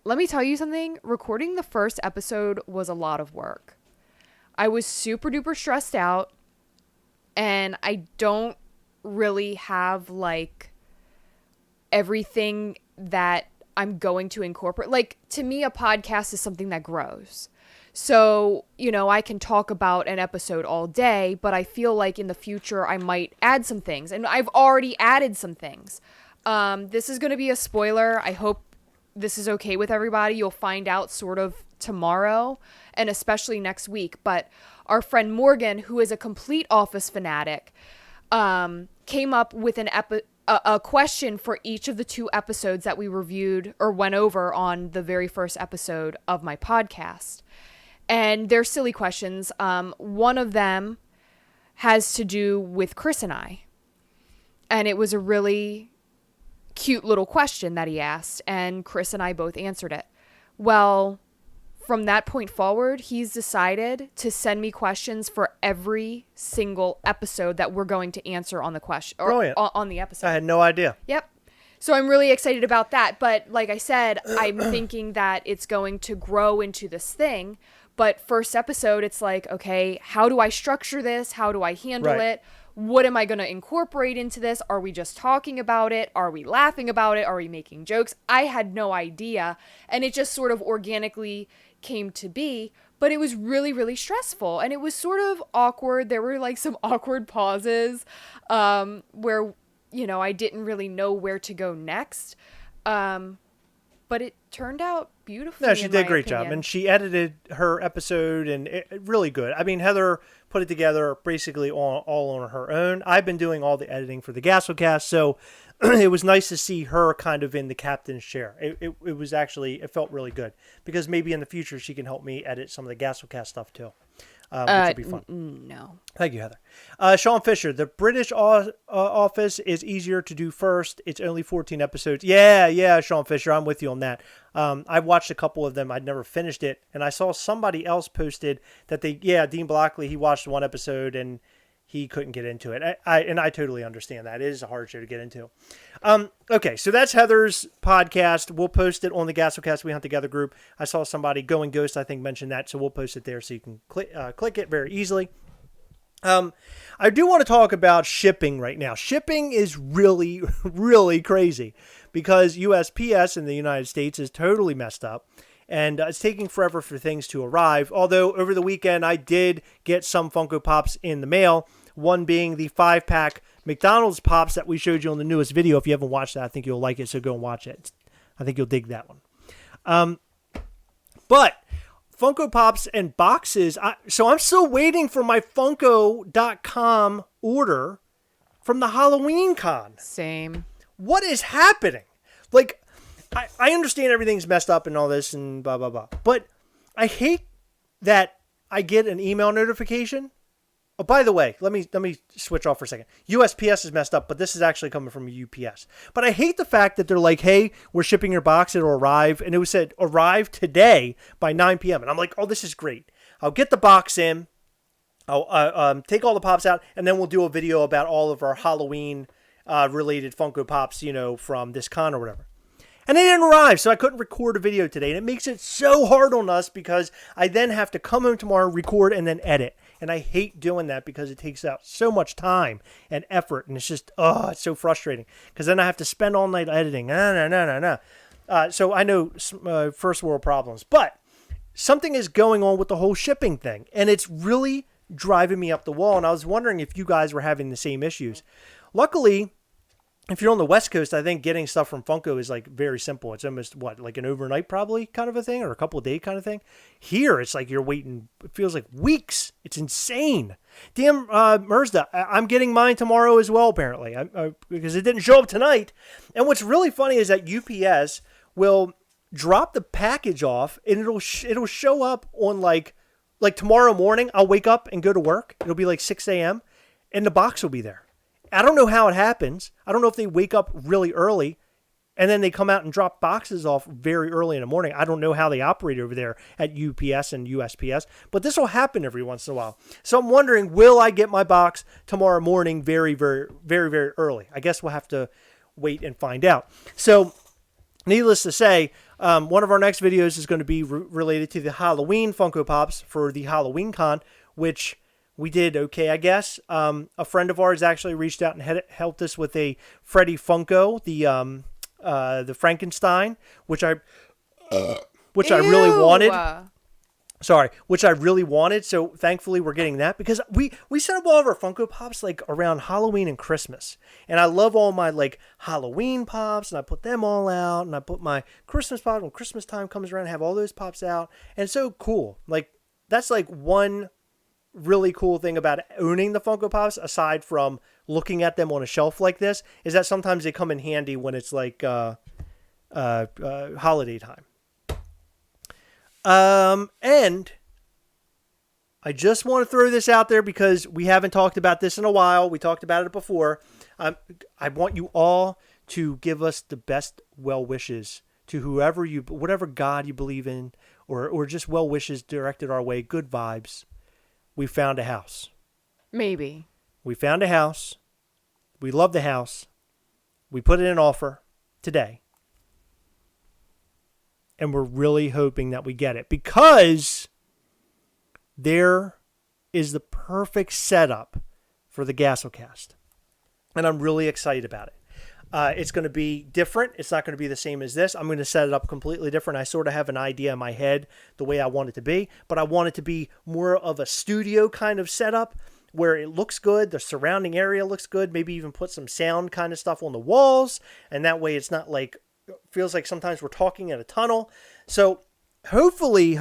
let me tell you something, recording the first episode was a lot of work. I was super duper stressed out and I don't really have like everything that I'm going to incorporate. Like, to me, a podcast is something that grows. So, you know, I can talk about an episode all day, but I feel like in the future I might add some things. And I've already added some things. This is going to be a spoiler. I hope this is okay with everybody. You'll find out sort of tomorrow and especially next week. But our friend Morgan, who is a complete Office fanatic, came up with a question for each of the 2 episodes that we reviewed or went over on the very first episode of my podcast. And they're silly questions. One of them has to do with Chris and I. And it was a really cute little question that he asked. And Chris and I both answered it. Well, from that point forward, he's decided to send me questions for every single episode that we're going to answer on the question or Brilliant. on the episode. I had no idea. Yep. So I'm really excited about that. But like I said, I'm thinking that it's going to grow into this thing. But first episode, it's like, okay, how do I structure this? How do I handle it? What am I going to incorporate into this? Are we just talking about it? Are we laughing about it? Are we making jokes? I had no idea. And it just sort of organically came to be. But it was really, really stressful. And it was sort of awkward. There were like some awkward pauses where, you know, I didn't really know where to go next. But it turned out beautifully. No, she did a great job. And she edited her episode and really good. I mean, Heather put it together basically all on her own. I've been doing all the editing for the Gastlecast, so it was nice to see her kind of in the captain's chair. It was actually, it felt really good because maybe in the future she can help me edit some of the Gastlecast stuff too. Which would be fun. No. Thank you, Heather. Sean Fisher, the British Office is easier to do first. It's only 14 episodes. Yeah, Sean Fisher, I'm with you on that. I've watched a couple of them. I'd never finished it. And I saw somebody else posted that Dean Blockley, he watched one episode and he couldn't get into it. I totally understand that. It is a hard show to get into. Okay, so that's Heather's podcast. We'll post it on the Gastlecast We Hunt Together group. I saw somebody, Going Ghost, I think, mentioned that, so we'll post it there so you can click it very easily. I do want to talk about shipping right now. Shipping is really, really crazy because USPS in the United States is totally messed up. And it's taking forever for things to arrive. Although over the weekend, I did get some Funko Pops in the mail. One being the 5-pack McDonald's Pops that we showed you on the newest video. If you haven't watched that, I think you'll like it. So go and watch it. I think you'll dig that one. But Funko Pops and boxes. So I'm still waiting for my Funko.com order from the Halloween con. Same. What is happening? Like, I understand everything's messed up and all this and blah, blah, blah. But I hate that I get an email notification. Oh, by the way, let me switch off for a second. USPS is messed up, but this is actually coming from UPS. But I hate the fact that they're like, hey, we're shipping your box. It'll arrive. And it was said, arrive today by 9 p.m. And I'm like, oh, this is great. I'll get the box in. I'll take all the pops out, and then we'll do a video about all of our Halloween related Funko Pops, from this con or whatever. And they didn't arrive, so I couldn't record a video today. And it makes it so hard on us because I then have to come home tomorrow, record, and then edit. And I hate doing that because it takes out so much time and effort. And it's just, it's so frustrating. Because then I have to spend all night editing. No. So I know first world problems. But something is going on with the whole shipping thing. And it's really driving me up the wall. And I was wondering if you guys were having the same issues. Luckily, if you're on the West Coast, I think getting stuff from Funko is like very simple. It's almost like an overnight probably kind of a thing, or a couple of day kind of thing. Here, it's like you're waiting. It feels like weeks. It's insane. Damn, Merzda, I'm getting mine tomorrow as well, apparently, because it didn't show up tonight. And what's really funny is that UPS will drop the package off, and it'll show up on like tomorrow morning. I'll wake up and go to work. It'll be like 6 a.m. and the box will be there. I don't know how it happens. I don't know if they wake up really early and then they come out and drop boxes off very early in the morning. I don't know how they operate over there at UPS and USPS, but this will happen every once in a while. So I'm wondering, will I get my box tomorrow morning very, very, very, very early? I guess we'll have to wait and find out. So needless to say, one of our next videos is going to be related to the Halloween Funko Pops for the Halloween Con, which we did okay, I guess. A friend of ours actually reached out and helped us with a Freddy Funko, the Frankenstein, which I really wanted. Which I really wanted. So thankfully we're getting that because we set up all of our Funko Pops like around Halloween and Christmas. And I love all my like Halloween Pops, and I put them all out, and I put my Christmas Pops when Christmas time comes around, have all those Pops out. And it's so cool. Like that's like one really cool thing about owning the Funko Pops, aside from looking at them on a shelf like this, is that sometimes they come in handy when it's like holiday time. And I just want to throw this out there because we haven't talked about this in a while. We talked about it before. I want you all to give us the best well wishes to whatever God you believe in, or just well wishes directed our way, good vibes. We found a house. Maybe. We found a house. We love the house. We put in an offer today. And we're really hoping that we get it because there is the perfect setup for the Gastlecast. And I'm really excited about it. It's going to be different. It's not going to be the same as this. I'm going to set it up completely different. I sort of have an idea in my head the way I want it to be, but I want it to be more of a studio kind of setup where it looks good. The surrounding area looks good. Maybe even put some sound kind of stuff on the walls. And that way it's not like, feels like sometimes we're talking in a tunnel. So hopefully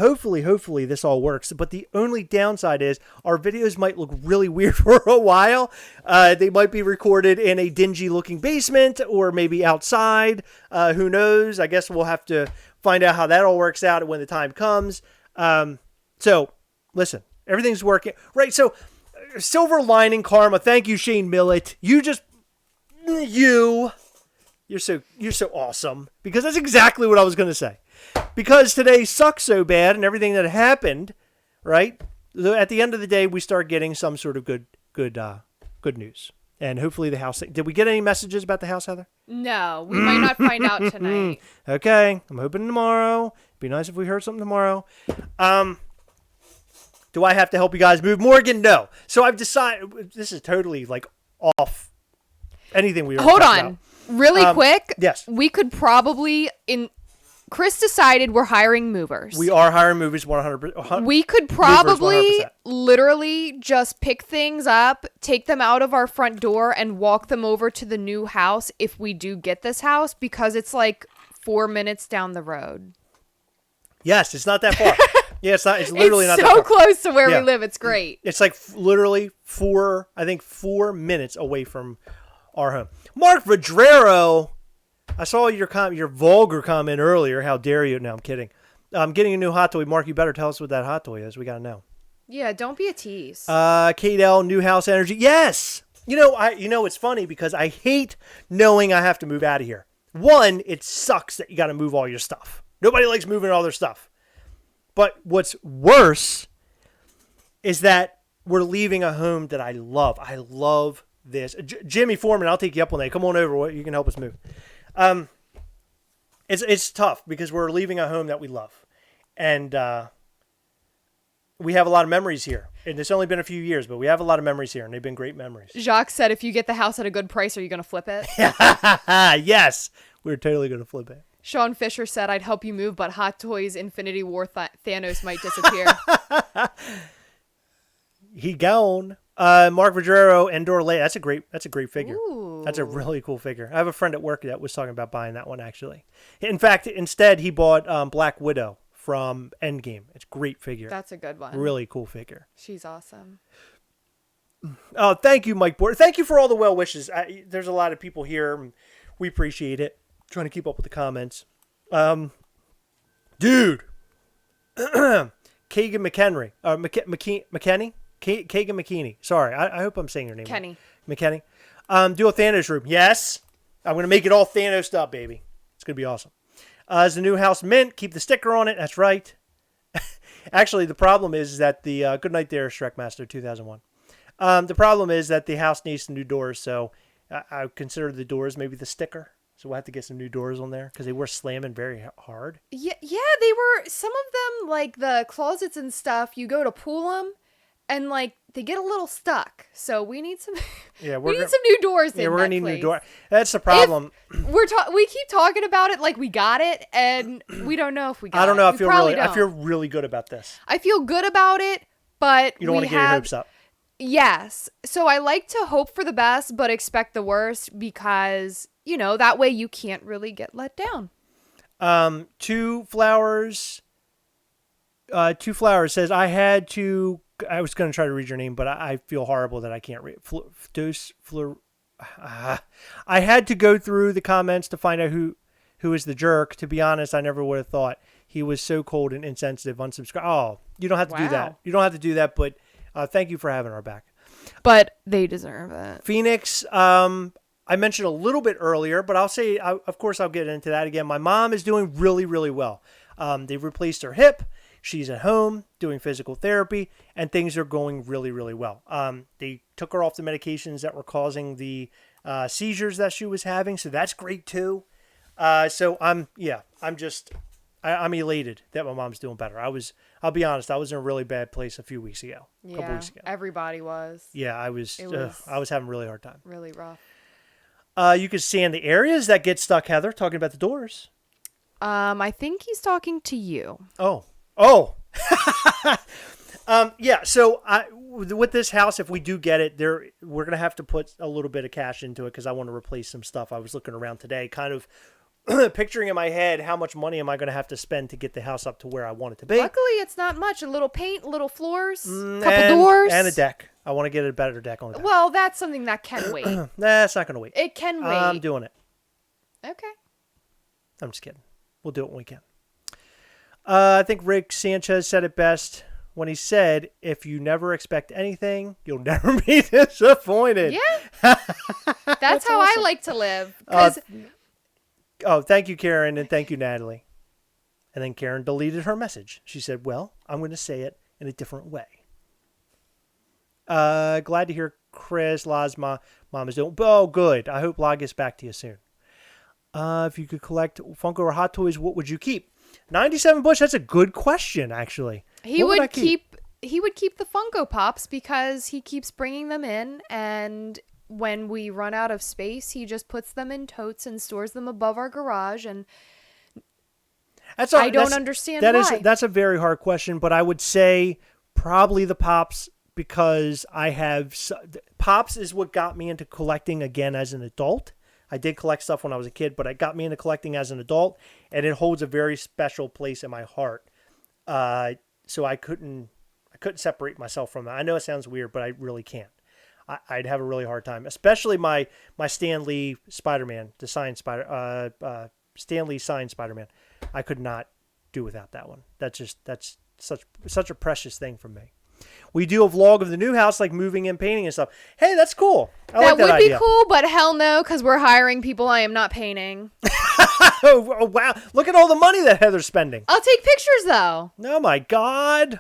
this all works. But the only downside is our videos might look really weird for a while. They might be recorded in a dingy looking basement or maybe outside. Who knows? I guess we'll have to find out how that all works out when the time comes. So listen, everything's working right. So silver lining karma. Thank you, Shane Millett. You're so awesome, because that's exactly what I was going to say. Because today sucks so bad and everything that happened, right? At the end of the day, we start getting some sort of good news. And hopefully the house. Did we get any messages about the house, Heather? No, we might not find out tonight. Okay, I'm hoping tomorrow. It'd be nice if we heard something tomorrow. Do I have to help you guys move, Morgan? No. So I've decided, this is totally like off anything we were Hold talking on. about. Really quick. Yes. We could probably Chris decided we're hiring movers. We are hiring movers 100%. We could probably 100%. literally just pick things up, take them out of our front door, and walk them over to the new house if we do get this house, because it's like 4 minutes down the road. Yes, it's not that far. Yeah, it's not. It's literally not so that far. close to where Yeah. we live. It's great. It's like literally 4 minutes away from our home. Mark Vadrero, I saw your vulgar comment earlier. How dare you? No, I'm kidding. I'm getting a new hot toy. Mark, you better tell us what that hot toy is. We got to know. Yeah, don't be a tease. Kate L, New House Energy. Yes. It's funny because I hate knowing I have to move out of here. One, it sucks that you got to move all your stuff. Nobody likes moving all their stuff. But what's worse is that we're leaving a home that I love. I love this. Jimmy Foreman, I'll take you up on that. Come on over. You can help us move. It's tough because we're leaving a home that we love. And we have a lot of memories here. And it's only been a few years, but we have a lot of memories here, and they've been great memories. Jacques said, if you get the house at a good price, are you going to flip it? Yes, we're totally going to flip it. Sean Fisher said, I'd help you move, but Hot Toys Infinity War Thanos might disappear. He gone. Mark Vajero, Endor Lay. That's a great figure. Ooh. That's a really cool figure. I have a friend at work that was talking about buying that one, actually. In fact, instead, he bought Black Widow from Endgame. It's a great figure. That's a good one. Really cool figure. She's awesome. Oh, thank you, Mike Board. Thank you for all the well wishes. There's a lot of people here. We appreciate it. Trying to keep up with the comments. Dude. Kagan McHenry. McKinney? Kagan McKinney. Sorry, I hope I'm saying your name Kenny. right. McKinney. Do a Thanos room. Yes. I'm going to make it all Thanos up, baby. It's going to be awesome. Is the new house mint? Keep the sticker on it. That's right. Actually, the problem is that the... good night there, Shrekmaster 2001. The problem is that the house needs some new doors, so I consider the doors maybe the sticker. So we'll have to get some new doors on there because they were slamming very hard. Yeah, they were... Some of them, like the closets and stuff, you go to pull them, and like they get a little stuck. So we need some. Yeah, we need some new doors. Yeah, we're gonna need new door. That's the problem. We keep talking about it like we got it, and we don't know if we got it. I don't know. Don't. I feel really good about this. I feel good about it, but you don't want to get your hopes up. Yes. So I like to hope for the best, but expect the worst because that way you can't really get let down. Two Flowers says I was going to try to read your name, but I feel horrible that I can't read. I had to go through the comments to find out who is the jerk. To be honest, I never would have thought he was so cold and insensitive. Unsubscribe. Oh, you don't have to do that. You don't have to do that, but thank you for having our back. But they deserve it. Phoenix, I mentioned a little bit earlier, but I'll say, of course, I'll get into that again. My mom is doing really, really well. They've replaced her hip. She's at home doing physical therapy, and things are going really, really well. They took her off the medications that were causing the seizures that she was having, so that's great too. So I'm elated that my mom's doing better. I'll be honest, I was in a really bad place a couple weeks ago. Everybody was. Yeah, I was having a really hard time. Really rough. You can see in the areas that get stuck, Heather, talking about the doors. I think he's talking to you. Oh. Yeah. So with this house, if we do get it, we're going to have to put a little bit of cash into it because I want to replace some stuff. I was looking around today, kind of picturing in my head how much money am I going to have to spend to get the house up to where I want it to be. Luckily, it's not much. A little paint, little floors, couple doors. And a deck. I want to get a better deck on the deck. Well, that's something that can wait. Nah, it's not going to wait. It can wait. I'm doing it. Okay. I'm just kidding. We'll do it when we can. I think Rick Sanchez said it best when he said, if you never expect anything, you'll never be disappointed. Yeah. That's how awesome. I like to live. Thank you, Karen, and thank you, Natalie. And then Karen deleted her message. She said, well, I'm going to say it in a different way. Glad to hear Chris, La's mom is doing. Oh, good. I hope La gets back to you soon. If you could collect Funko or Hot Toys, what would you keep? 97 Bush, that's a good question, actually. He would keep the Funko Pops because he keeps bringing them in, and when we run out of space, he just puts them in totes and stores them above our garage, and I don't understand why. That's a very hard question, but I would say probably the Pops because Pops is what got me into collecting again as an adult. I did collect stuff when I was a kid, but it got me into collecting as an adult, and it holds a very special place in my heart. So I couldn't separate myself from that. I know it sounds weird, but I really can't. I'd have a really hard time, especially my Stan Lee Spider-Man, the signed Stan Lee signed Spider-Man. I could not do without that one. That's such a precious thing for me. We do a vlog of the new house, like moving and painting and stuff. Hey, that's cool. I like that would idea. Be cool, but hell no, because we're hiring people I am not painting. Oh, wow. Look at all the money that Heather's spending. I'll take pictures, though. Oh, my God.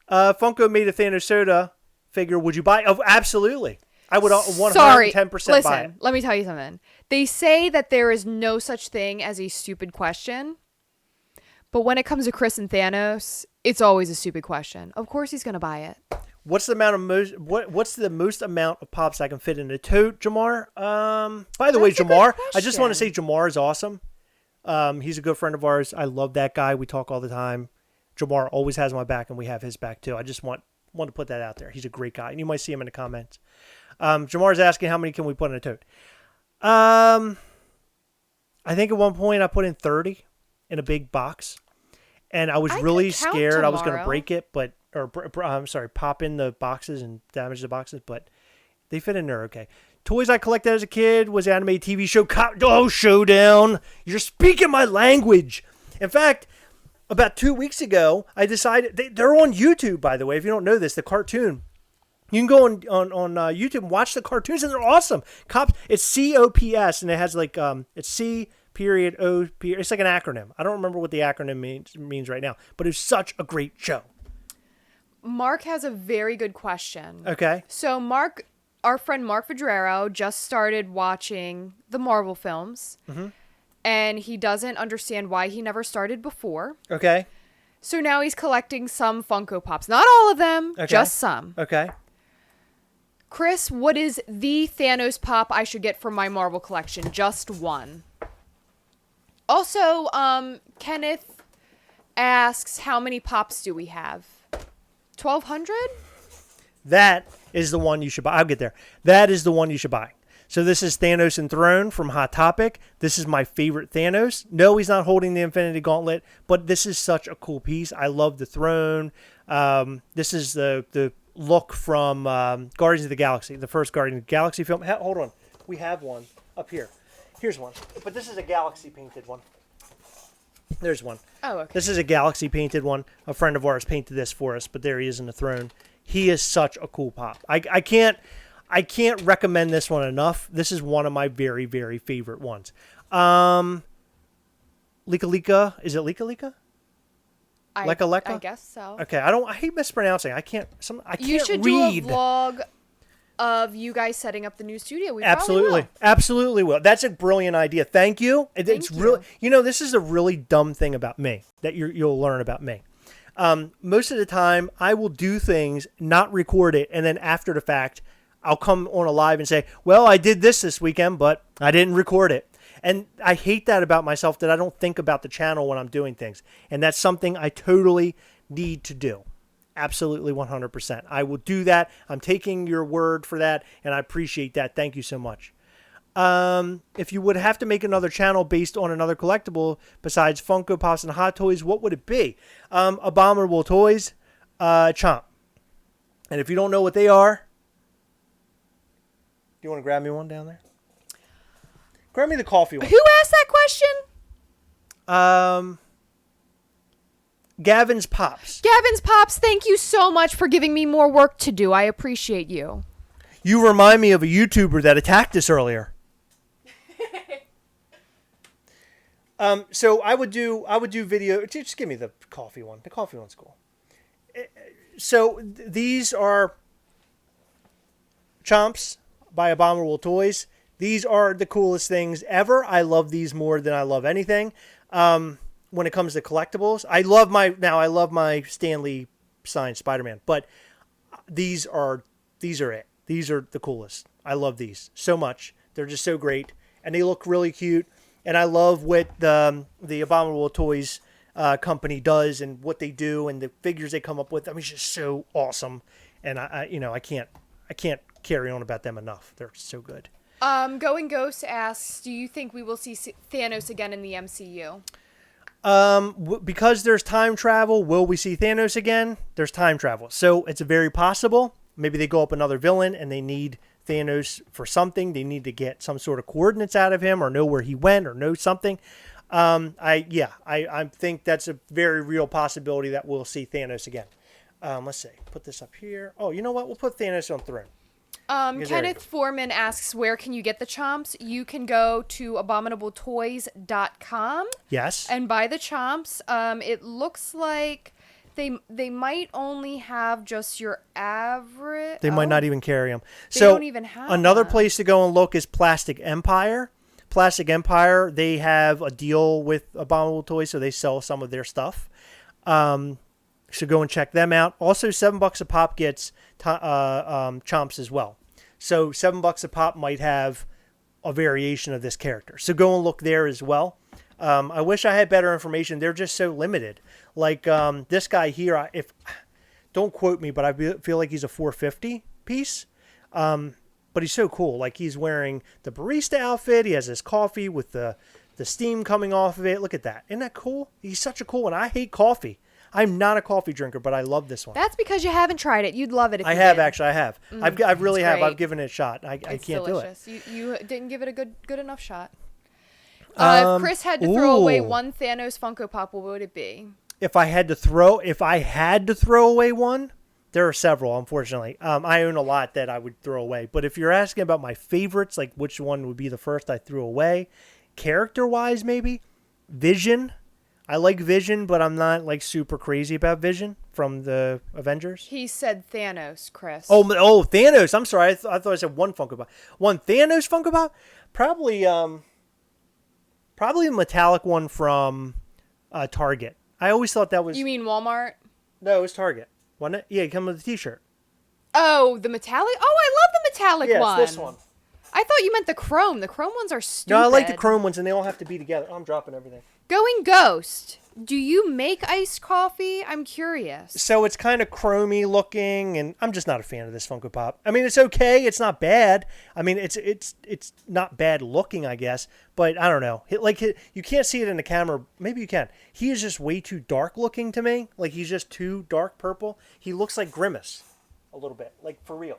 Funko made a Thanos soda. figure would you buy? Oh, absolutely. I would 110% Listen, buy it. let me tell you something. They say that there is no such thing as a stupid question. But when it comes to Chris and Thanos, it's always a stupid question. Of course he's going to buy it. What's the most amount of pops I can fit in a tote, Jamar? By the way, Jamar, I just want to say Jamar is awesome. He's a good friend of ours. I love that guy. We talk all the time. Jamar always has my back, and we have his back too. I just want to put that out there. He's a great guy, and you might see him in the comments. Jamar's asking how many can we put in a tote. I think at one point I put in 30 in a big box, and I was really scared I was going to break it, pop in the boxes and damage the boxes, but they fit in there okay. Toys I collected as a kid was the animated TV show Showdown. You're speaking my language. In fact, about 2 weeks ago, I decided they're on YouTube. By the way, if you don't know this, the cartoon. You can go on YouTube and watch the cartoons, and they're awesome. It's COPS, and it has like it's C period O period. It's like an acronym. I don't remember what the acronym means right now, but it's such a great show. Mark has a very good question. Okay. So Mark, our friend Mark Vidrero, just started watching the Marvel films, and he doesn't understand why he never started before. Okay. So now he's collecting some Funko Pops. Not all of them, just some. Okay. Chris, what is the Thanos pop I should get from my Marvel collection? Just one. Also, Kenneth asks, how many pops do we have? 1,200? That is the one you should buy. I'll get there. That is the one you should buy. So this is Thanos enthroned from Hot Topic. This is my favorite Thanos. No, he's not holding the Infinity Gauntlet, but this is such a cool piece. I love the throne. This is the look from Guardians of the Galaxy, the first Guardians of the Galaxy film. Hold on. We have one up here. Here's one. But this is a Galaxy painted one. There's one. Oh, okay. This is a Galaxy painted one. A friend of ours painted this for us, but there he is in the throne. He is such a cool pop. I can't recommend this one enough. This is one of my very, very favorite ones. Lika Lika. Is it Lika Lika? Leka? I guess so. Okay, I hate mispronouncing. I can't You should read. do a vlog of you guys setting up the new studio. We Absolutely will. That's a brilliant idea. Thank you. It's really, this is a really dumb thing about me that you'll learn about me. Most of the time, I will do things, not record it, and then after the fact, I'll come on a live and say, well, I did this weekend, but I didn't record it. And I hate that about myself, that I don't think about the channel when I'm doing things. And that's something I totally need to do. Absolutely 100%. I will do that. I'm taking your word for that, and I appreciate that. Thank you so much. If you would have to make another channel based on another collectible besides Funko Pops and Hot Toys, what would it be? Abominable Toys, Chomp. And if you don't know what they are, do you want to grab me one down there? Grab me the coffee one. Who asked that question? Gavin's Pops. Gavin's Pops, thank you so much for giving me more work to do. I appreciate you. You remind me of a YouTuber that attacked us earlier. So I would do video. Just give me the coffee one. The coffee one's cool. So these are Chomps by Abominable Toys. These are the coolest things ever. I love these more than I love anything. When it comes to collectibles, I love my Stan Lee signed Spider-Man, but these are it. These are the coolest. I love these so much. They're just so great, and they look really cute. And I love what the Abominable Toys company does and what they do and the figures they come up with. I mean, it's just so awesome. And I can't carry on about them enough. They're so good. Going Ghost asks, do you think we will see Thanos again in the MCU? Because there's time travel, will we see Thanos again? There's time travel. So it's very possible. Maybe they go up another villain and they need Thanos for something. They need to get some sort of coordinates out of him or know where he went or know something. I think that's a very real possibility that we'll see Thanos again. Let's see. Put this up here. Oh, you know what? We'll put Thanos on throne. Kenneth Foreman asks, where can you get the Chomps? You can go to abominabletoys.com. Yes. And buy the Chomps. It looks like They might only have just your average. They might not even carry them. They So don't even have another them. place to go and look is Plastic Empire. Plastic Empire, they have a deal with Abominable Toys, so they sell some of their stuff. So go and check them out. Also, $7 a pop gets chomps as well. So $7 a pop might have a variation of this character. So go and look there as well. I wish I had better information. They're just so limited. Like this guy here, don't quote me, but I feel like he's a 450 piece. But he's so cool. Like he's wearing the barista outfit. He has his coffee with the steam coming off of it. Look at that. Isn't that cool? He's such a cool one. I hate coffee. I'm not a coffee drinker, but I love this one. That's because you haven't tried it. You'd love it if you have did. actually. I have. I really it's have. great. I've given it a shot. I can't delicious. do it. You didn't give it a good enough shot. If Chris had to throw away one Thanos Funko Pop, what would it be? If I had to throw away one, there are several, unfortunately. I own a lot that I would throw away. But if you're asking about my favorites, like which one would be the first I threw away, character-wise maybe, Vision. I like Vision, but I'm not like super crazy about Vision from the Avengers. He said Thanos, Chris. Oh, Thanos. I'm sorry. I thought I said one Funko Pop. One Thanos Funko Pop? Probably a metallic one from Target. I always thought that was... You mean Walmart? No, it was Target. Wasn't it? Yeah, it came with a t-shirt. Oh, the metallic? Oh, I love the metallic one. Yeah, it's this one. I thought you meant the chrome. The chrome ones are stupid. No, I like the chrome ones, and they all have to be together. Oh, I'm dropping everything. Going Ghost. Do you make iced coffee? I'm curious. So it's kind of chromy looking, and I'm just not a fan of this Funko Pop. I mean, it's okay. It's not bad. I mean, it's not bad looking, I guess. But I don't know. You can't see it in the camera. Maybe you can. He is just way too dark looking to me. Like, he's just too dark purple. He looks like Grimace a little bit. Like, for real.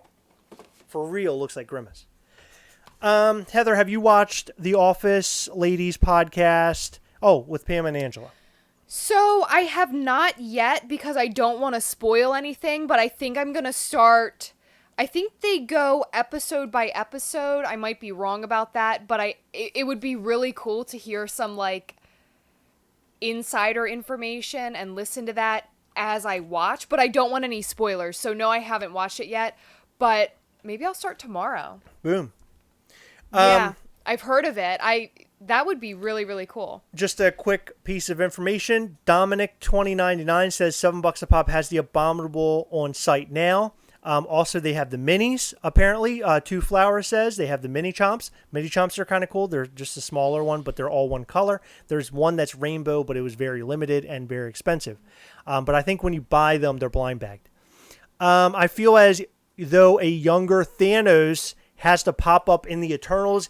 For real, looks like Grimace. Heather, have you watched the Office Ladies podcast? Oh, with Pam and Angela. So I have not yet because I don't want to spoil anything, but I think I'm going to start. I think they go episode by episode. I might be wrong about that, but it would be really cool to hear some like insider information and listen to that as I watch, but I don't want any spoilers. So no, I haven't watched it yet, but maybe I'll start tomorrow. Boom. Yeah, I've heard of it. That would be really, really cool. Just a quick piece of information. Dominic 2099 says $7 a pop has the Abominable on site now. Also, they have the minis, apparently. Two Flowers says they have the mini chomps. Mini chomps are kind of cool. They're just a smaller one, but they're all one color. There's one that's rainbow, but it was very limited and very expensive. But I think when you buy them, they're blind bagged. I feel as though a younger Thanos has to pop up in the Eternals.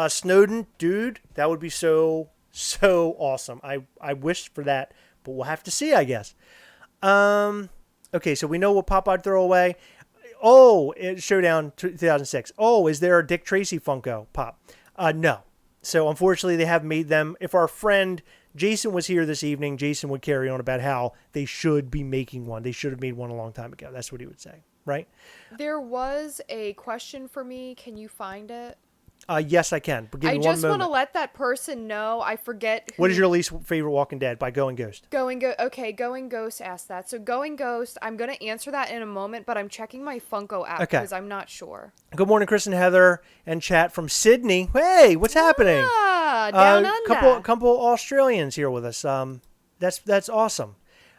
Snowden, dude, that would be so awesome. I wish for that, but we'll have to see, I guess. Okay, so we know what pop I'd throw away. Oh, Showdown 2006. Oh, is there a Dick Tracy Funko Pop? No. So unfortunately, they have made them. If our friend Jason was here this evening, Jason would carry on about how they should be making one. They should have made one a long time ago. That's what he would say, right? There was a question for me. Can you find it? Yes, I can. But give me I one just want to moment. let that person know. I forget. What is your least favorite Walking Dead by Going Ghost? Going Ghost asked that. So Going Ghost, I'm going to answer that in a moment, but I'm checking my Funko app because I'm not sure. Good morning, Chris and Heather and chat from Sydney. Hey, what's happening? Down under. Couple Australians here with us. That's awesome.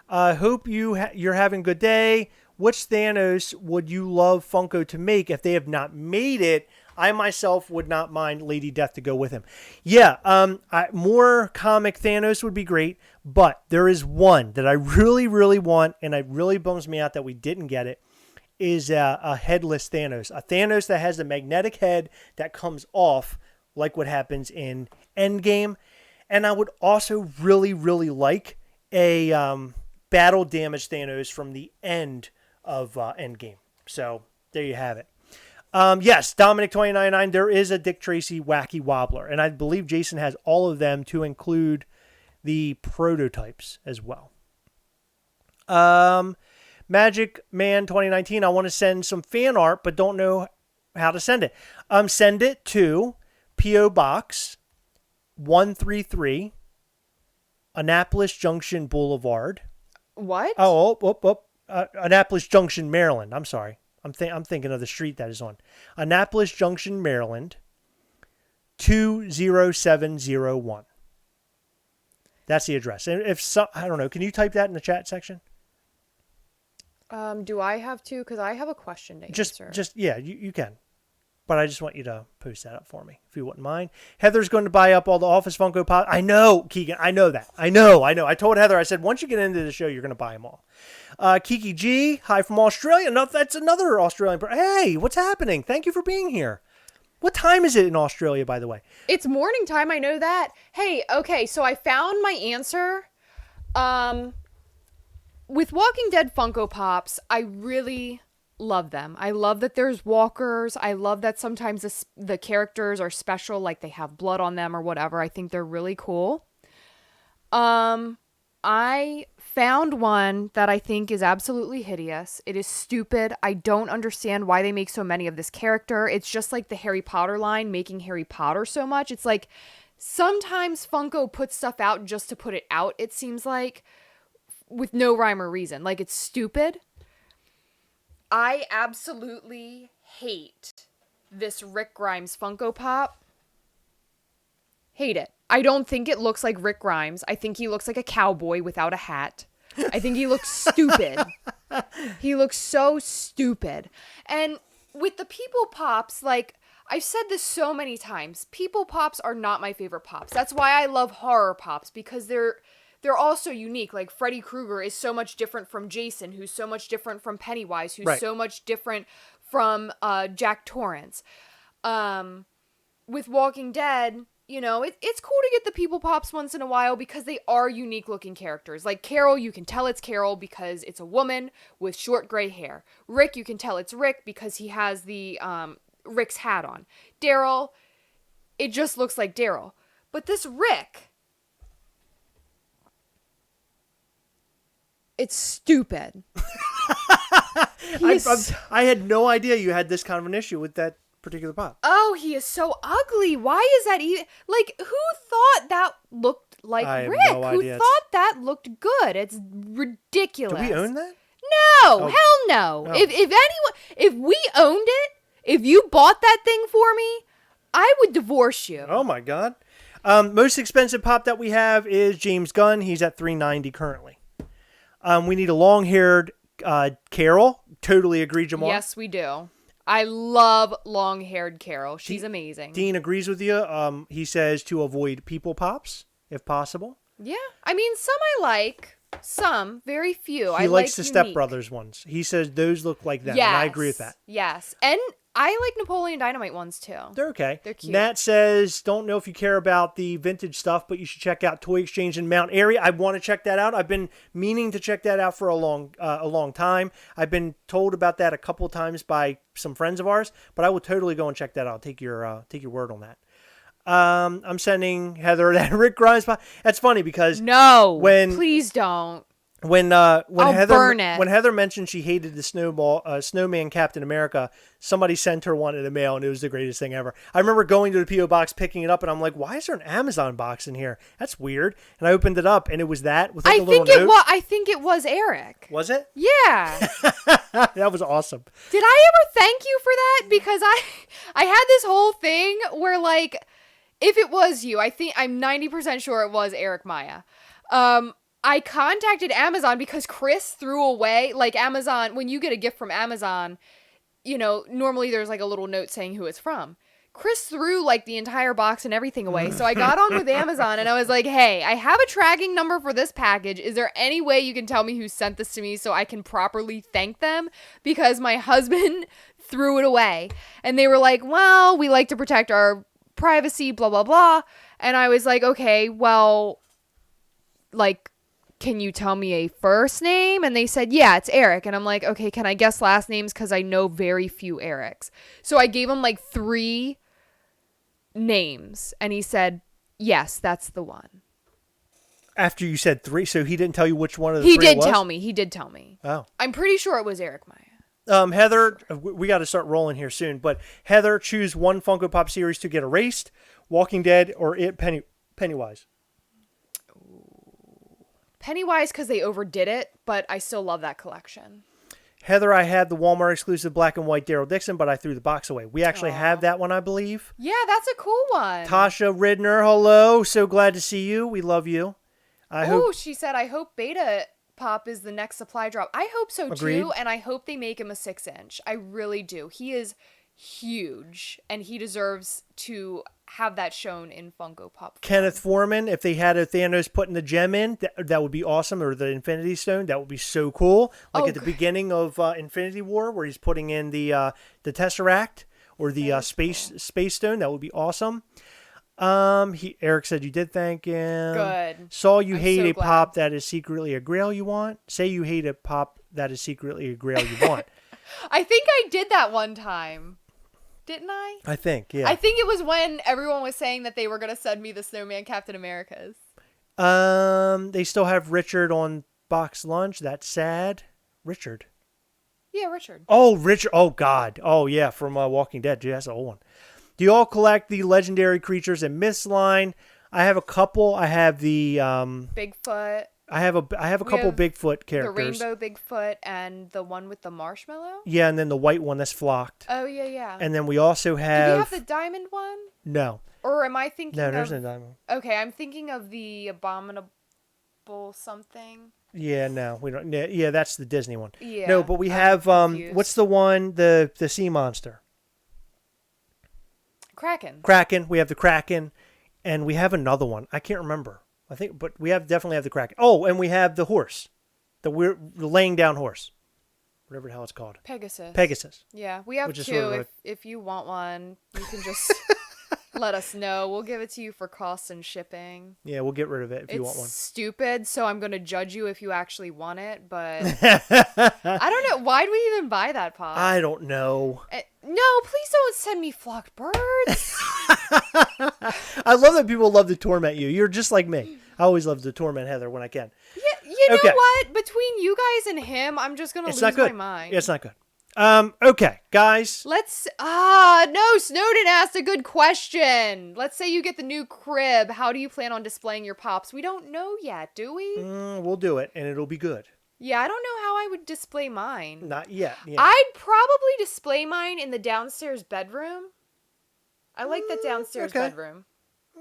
Hope you're having a good day. Which Thanos would you love Funko to make if they have not made it? I myself would not mind Lady Death to go with him. Yeah, more comic Thanos would be great, but there is one that I really, really want, and it really bums me out that we didn't get it, is a headless Thanos. A Thanos that has the magnetic head that comes off, like what happens in Endgame. And I would also really, really like a battle damage Thanos from the end of Endgame. So there you have it. Yes, Dominic 2099, there is a Dick Tracy Wacky Wobbler, and I believe Jason has all of them to include the prototypes as well. Magic Man 2019, I want to send some fan art, but don't know how to send it. Send it to P.O. Box 133, Annapolis Junction Boulevard, What? Annapolis Junction, Maryland. I'm sorry. I'm thinking of the street that is on. Annapolis Junction, Maryland, 20701. That's the address. And I don't know, can you type that in the chat section? Do I have to? Because I have a question to answer. Yeah, you can. But I just want you to post that up for me, if you wouldn't mind. Heather's going to buy up all the Office Funko Pop. I know, Keegan. I know that. I know. I told Heather, I said, once you get into the show, you're going to buy them all. Kiki G, hi from Australia. No, that's another Australian. Hey, what's happening? Thank you for being here. What time is it in Australia, by the way? It's morning time. I know that. Hey, okay, so I found my answer. With Walking Dead Funko Pops, I really love them. I love that there's walkers. I love that sometimes the characters are special, like they have blood on them or whatever. I think they're really cool. I found one that I think is absolutely hideous. It is stupid. I don't understand why they make so many of this character. It's just like the Harry Potter line, making Harry Potter so much. It's like sometimes Funko puts stuff out just to put it out, it seems like, with no rhyme or reason. Like, it's stupid. I absolutely hate this Rick Grimes Funko Pop. Hate it. I don't think it looks like Rick Grimes. I think he looks like a cowboy without a hat. I think he looks stupid. He looks so stupid. And with the People Pops, like, I've said this so many times, People Pops are not my favorite Pops. That's why I love horror Pops, because they're also unique. Like, Freddy Krueger is so much different from Jason, who's so much different from Pennywise, who's so much different from Jack Torrance. With Walking Dead, you know, it's cool to get the People Pops once in a while because they are unique looking characters. Like Carol, you can tell it's Carol because it's a woman with short gray hair. Rick, you can tell it's Rick because he has the Rick's hat on. Daryl, it just looks like Daryl. But this Rick, it's stupid. I had no idea you had this kind of an issue with that particular pop. Oh, he is so ugly. Why is that even? Like, who thought that looked like Rick? No idea. Who thought that looked good? It's ridiculous. Do we own that? No, hell no. Oh. If we owned it, if you bought that thing for me, I would divorce you. Oh my God. Most expensive pop that we have is James Gunn. He's at $390 currently. We need a long-haired Carol. Totally agree, Jamal. Yes, we do. I love long-haired Carol. She's amazing. Dean agrees with you. He says to avoid People Pops, if possible. Yeah. I mean, some I like. Some. Very few. He likes the Step Brothers ones. He says those look like them, yes. and I agree with that. Yes. And I like Napoleon Dynamite ones, too. They're okay. They're cute. Nat says, don't know if you care about the vintage stuff, but you should check out Toy Exchange in Mount Airy. I want to check that out. I've been meaning to check that out for a long time. I've been told about that a couple of times by some friends of ours, but I will totally go and check that out. I'll take your word on that. I'm sending Heather that Rick Grimes. That's funny because please don't. When burn it. When Heather mentioned she hated the snowman Captain America, somebody sent her one in the mail, and it was the greatest thing ever. I remember going to the P.O. box, picking it up, and I'm like, "Why is there an Amazon box in here? That's weird." And I opened it up, and it was that with like a little note. I think it was Eric. Was it? Yeah. That was awesome. Did I ever thank you for that? Because I had this whole thing where, like, if it was you, I'm 90% sure it was Eric Maya. I contacted Amazon because Chris threw away, like, Amazon, when you get a gift from Amazon, you know, normally there's like a little note saying who it's from. Chris threw like the entire box and everything away. So I got on with Amazon and I was like, hey, I have a tracking number for this package. Is there any way you can tell me who sent this to me so I can properly thank them? Because my husband threw it away. And they were like, well, we like to protect our privacy, blah, blah, blah. And I was like, okay, well, like, can you tell me a first name? And they said, yeah, it's Eric. And I'm like, okay, can I guess last names? Because I know very few Erics. So I gave him like 3 names. And he said, yes, that's the one. After you said 3, so he didn't tell you which one of the 3 it was? He did tell me. Oh. I'm pretty sure it was Eric Maya. Heather, we got to start rolling here soon. But Heather, choose one Funko Pop series to get erased. Walking Dead or Pennywise. Pennywise because they overdid it, but I still love that collection. Heather, I had the Walmart exclusive black and white Daryl Dixon, but I threw the box away. We actually have that one, I believe. Yeah, that's a cool one. Tasha Ridner, hello. So glad to see you. We love you. She said, I hope Beta Pop is the next supply drop. I hope so Agreed. too, and I hope they make him a 6-inch. I really do. He is huge, and he deserves to have that shown in Funko Pop. Kenneth Foreman, if they had a Thanos putting the gem in, that would be awesome, or the Infinity Stone, that would be so cool. Like at the beginning of Infinity War, where he's putting in the Tesseract or the Space Stone, that would be awesome. Eric said you did thank him. Good. Saw you I'm hate so a glad. pop that is secretly a grail you want. Say you hate a pop that is secretly a grail you want. I think I did that one time. Didn't I? I think, yeah. I think it was when everyone was saying that they were going to send me the Snowman Captain Americas. They still have Richard on box lunch. That's sad. Richard. Yeah, Richard. Oh, Richard. Oh, God. Oh, yeah, from Walking Dead. Gee, that's an old one. Do you all collect the legendary creatures and myths line? I have a couple. I have the Bigfoot. I have a couple Bigfoot characters. The rainbow Bigfoot and the one with the marshmallow? Yeah, and then the white one that's flocked. Oh, yeah, yeah. And then we also Do have... you have the diamond one? No. Or am I thinking No, of... there's no diamond. Okay, I'm thinking of the Abominable something. Yeah, no, we don't. Yeah, that's the Disney one. Yeah. No, but we have confused. what's the one, the sea monster? Kraken. We have the Kraken, and we have another one. I can't remember. I think, but we definitely have the Kraken. Oh, and we have the horse, the laying down horse, whatever the hell it's called. Pegasus. Yeah, we have Which is two. sort of If you want one, you can just let us know. We'll give it to you for cost and shipping. Yeah, we'll get rid of it if you want one. It's stupid, so I'm going to judge you if you actually want it, but I don't know. Why'd we even buy that pop? I don't know. No, please don't send me flocked birds. I love that people love to torment you. You're just like me. I always love to torment Heather when I can. Yeah, you know what? Between you guys and him, I'm just going to lose my mind. It's not good. Okay, guys. No, Snowden asked a good question. Let's say you get the new crib. How do you plan on displaying your pops? We don't know yet, do we? We'll do it, and it'll be good. Yeah, I don't know how I would display mine. Not yet. Yeah. I'd probably display mine in the downstairs bedroom. I like that downstairs bedroom.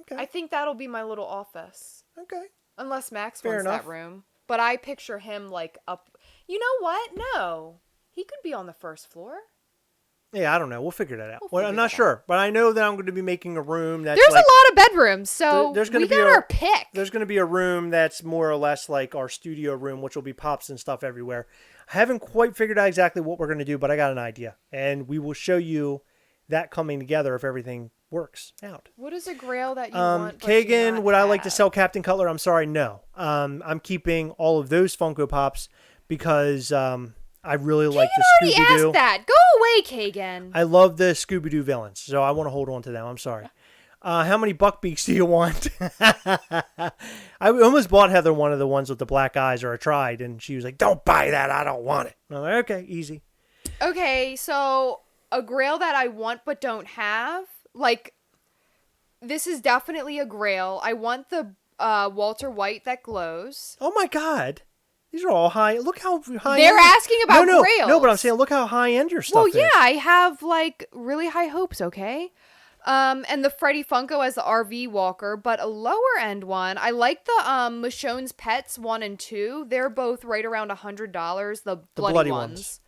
Okay. I think that'll be my little office. Okay. Unless Max Fair wants enough. that room. But I picture him like up. You know what? No. He could be on the first floor. Yeah, I don't know. We'll figure that out. We'll I'm figure not that sure, but I know that I'm going to be making a room that's There's like, a lot of bedrooms, so there's we gonna be got our pick. There's going to be a room that's more or less like our studio room, which will be pops and stuff everywhere. I haven't quite figured out exactly what we're going to do, but I got an idea, and we will show you that coming together if everything works out. What is a grail that you want? Kagan, would I like to sell Captain Cutler? I'm sorry, no. I'm keeping all of those Funko Pops because I really like the Scooby-Doo. Kagan already asked that. Go away, Kagan. I love the Scooby-Doo villains, so I want to hold on to them. I'm sorry. How many Buckbeaks do you want? I almost bought Heather one of the ones with the black eyes, or I tried, and she was like, don't buy that. I don't want it. I'm like, okay, easy. Okay, so a grail that I want but don't have, like, this is definitely a grail. I want the Walter White that glows. Oh, my God. These are all high. Look how high. They're asking about grails. No, but I'm saying look how high end your stuff is. Well, yeah, I have, like, really high hopes, okay? And the Freddy Funko as the RV walker, but a lower end one. I like the Michonne's Pets 1 and 2. They're both right around $100, the bloody ones.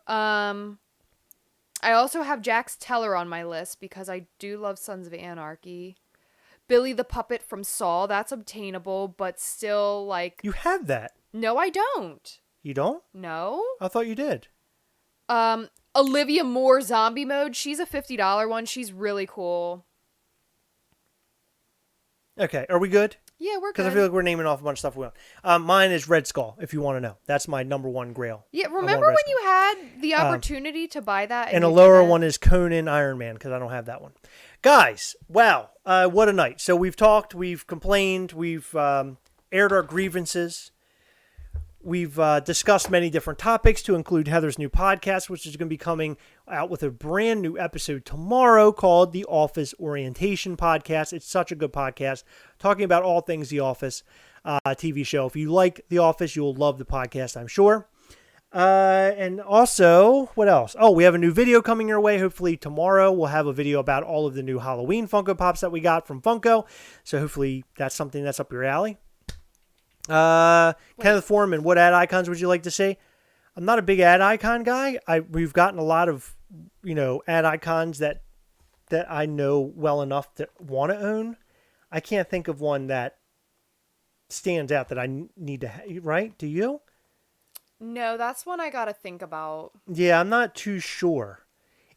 I also have Jax Teller on my list because I do love Sons of Anarchy. Billy the Puppet from Saw, that's obtainable, but still, like... You have that. No, I don't. You don't? No. I thought you did. Olivia Moore Zombie Mode, she's a $50 one. She's really cool. Okay, are we good? Yeah, we're good. Because I feel like we're naming off a bunch of stuff we want. Mine is Red Skull, if you want to know. That's my number one grail. Yeah, remember when you had the opportunity to buy that? And a lower one is Conan Iron Man, because I don't have that one. Guys, wow, what a night. So we've talked, we've complained, we've aired our grievances. We've discussed many different topics to include Heather's new podcast, which is going to be coming out with a brand new episode tomorrow called The Office Orientation Podcast. It's such a good podcast, talking about all things The Office. TV show. If you like The Office, you will love the podcast, I'm sure. And also, what else? Oh, we have a new video coming your way. Hopefully tomorrow we'll have a video about all of the new Halloween Funko Pops that we got from Funko. So hopefully that's something that's up your alley. Kenneth Foreman, what ad icons would you like to see? I'm not a big ad icon guy. We've gotten a lot of, ad icons that I know well enough to want to own. I can't think of one that stands out that I need to, right? Do you? No, that's one I gotta think about. Yeah, I'm not too sure.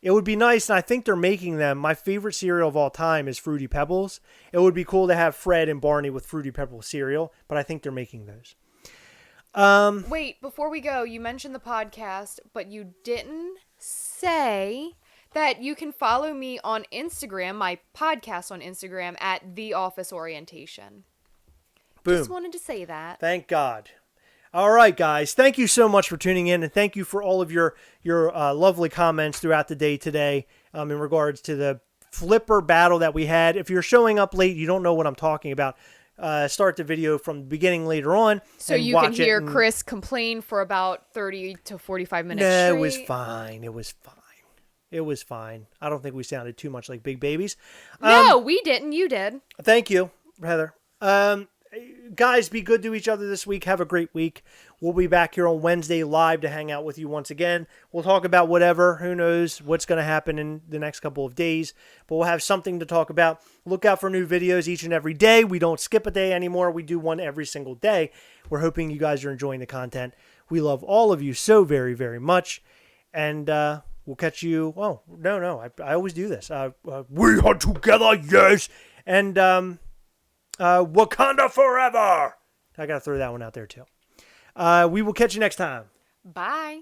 It would be nice, and I think they're making them. My favorite cereal of all time is Fruity Pebbles. It would be cool to have Fred and Barney with Fruity Pebbles cereal, but I think they're making those. Wait, before we go, you mentioned the podcast, but you didn't say that you can follow me on Instagram, my podcast on Instagram, at The Office Orientation. Boom. Just wanted to say that. Thank God. All right, guys. Thank you so much for tuning in, and thank you for all of your lovely comments throughout the day today in regards to the flipper battle that we had. If you're showing up late, you don't know what I'm talking about, start the video from the beginning later on. So you can hear Chris complain for about 30 to 45 minutes straight. No, it was fine. It was fine. I don't think we sounded too much like big babies. No, we didn't. You did. Thank you, Heather. Guys, be good to each other this week. Have a great week. We'll be back here on Wednesday live to hang out with you once again. We'll talk about whatever. Who knows what's going to happen in the next couple of days. But we'll have something to talk about. Look out for new videos each and every day. We don't skip a day anymore. We do one every single day. We're hoping you guys are enjoying the content. We love all of you so very, very much. And we'll catch you. Oh, no. I always do this. We are together, yes. And Wakanda forever. I got to throw that one out there too. We will catch you next time. Bye.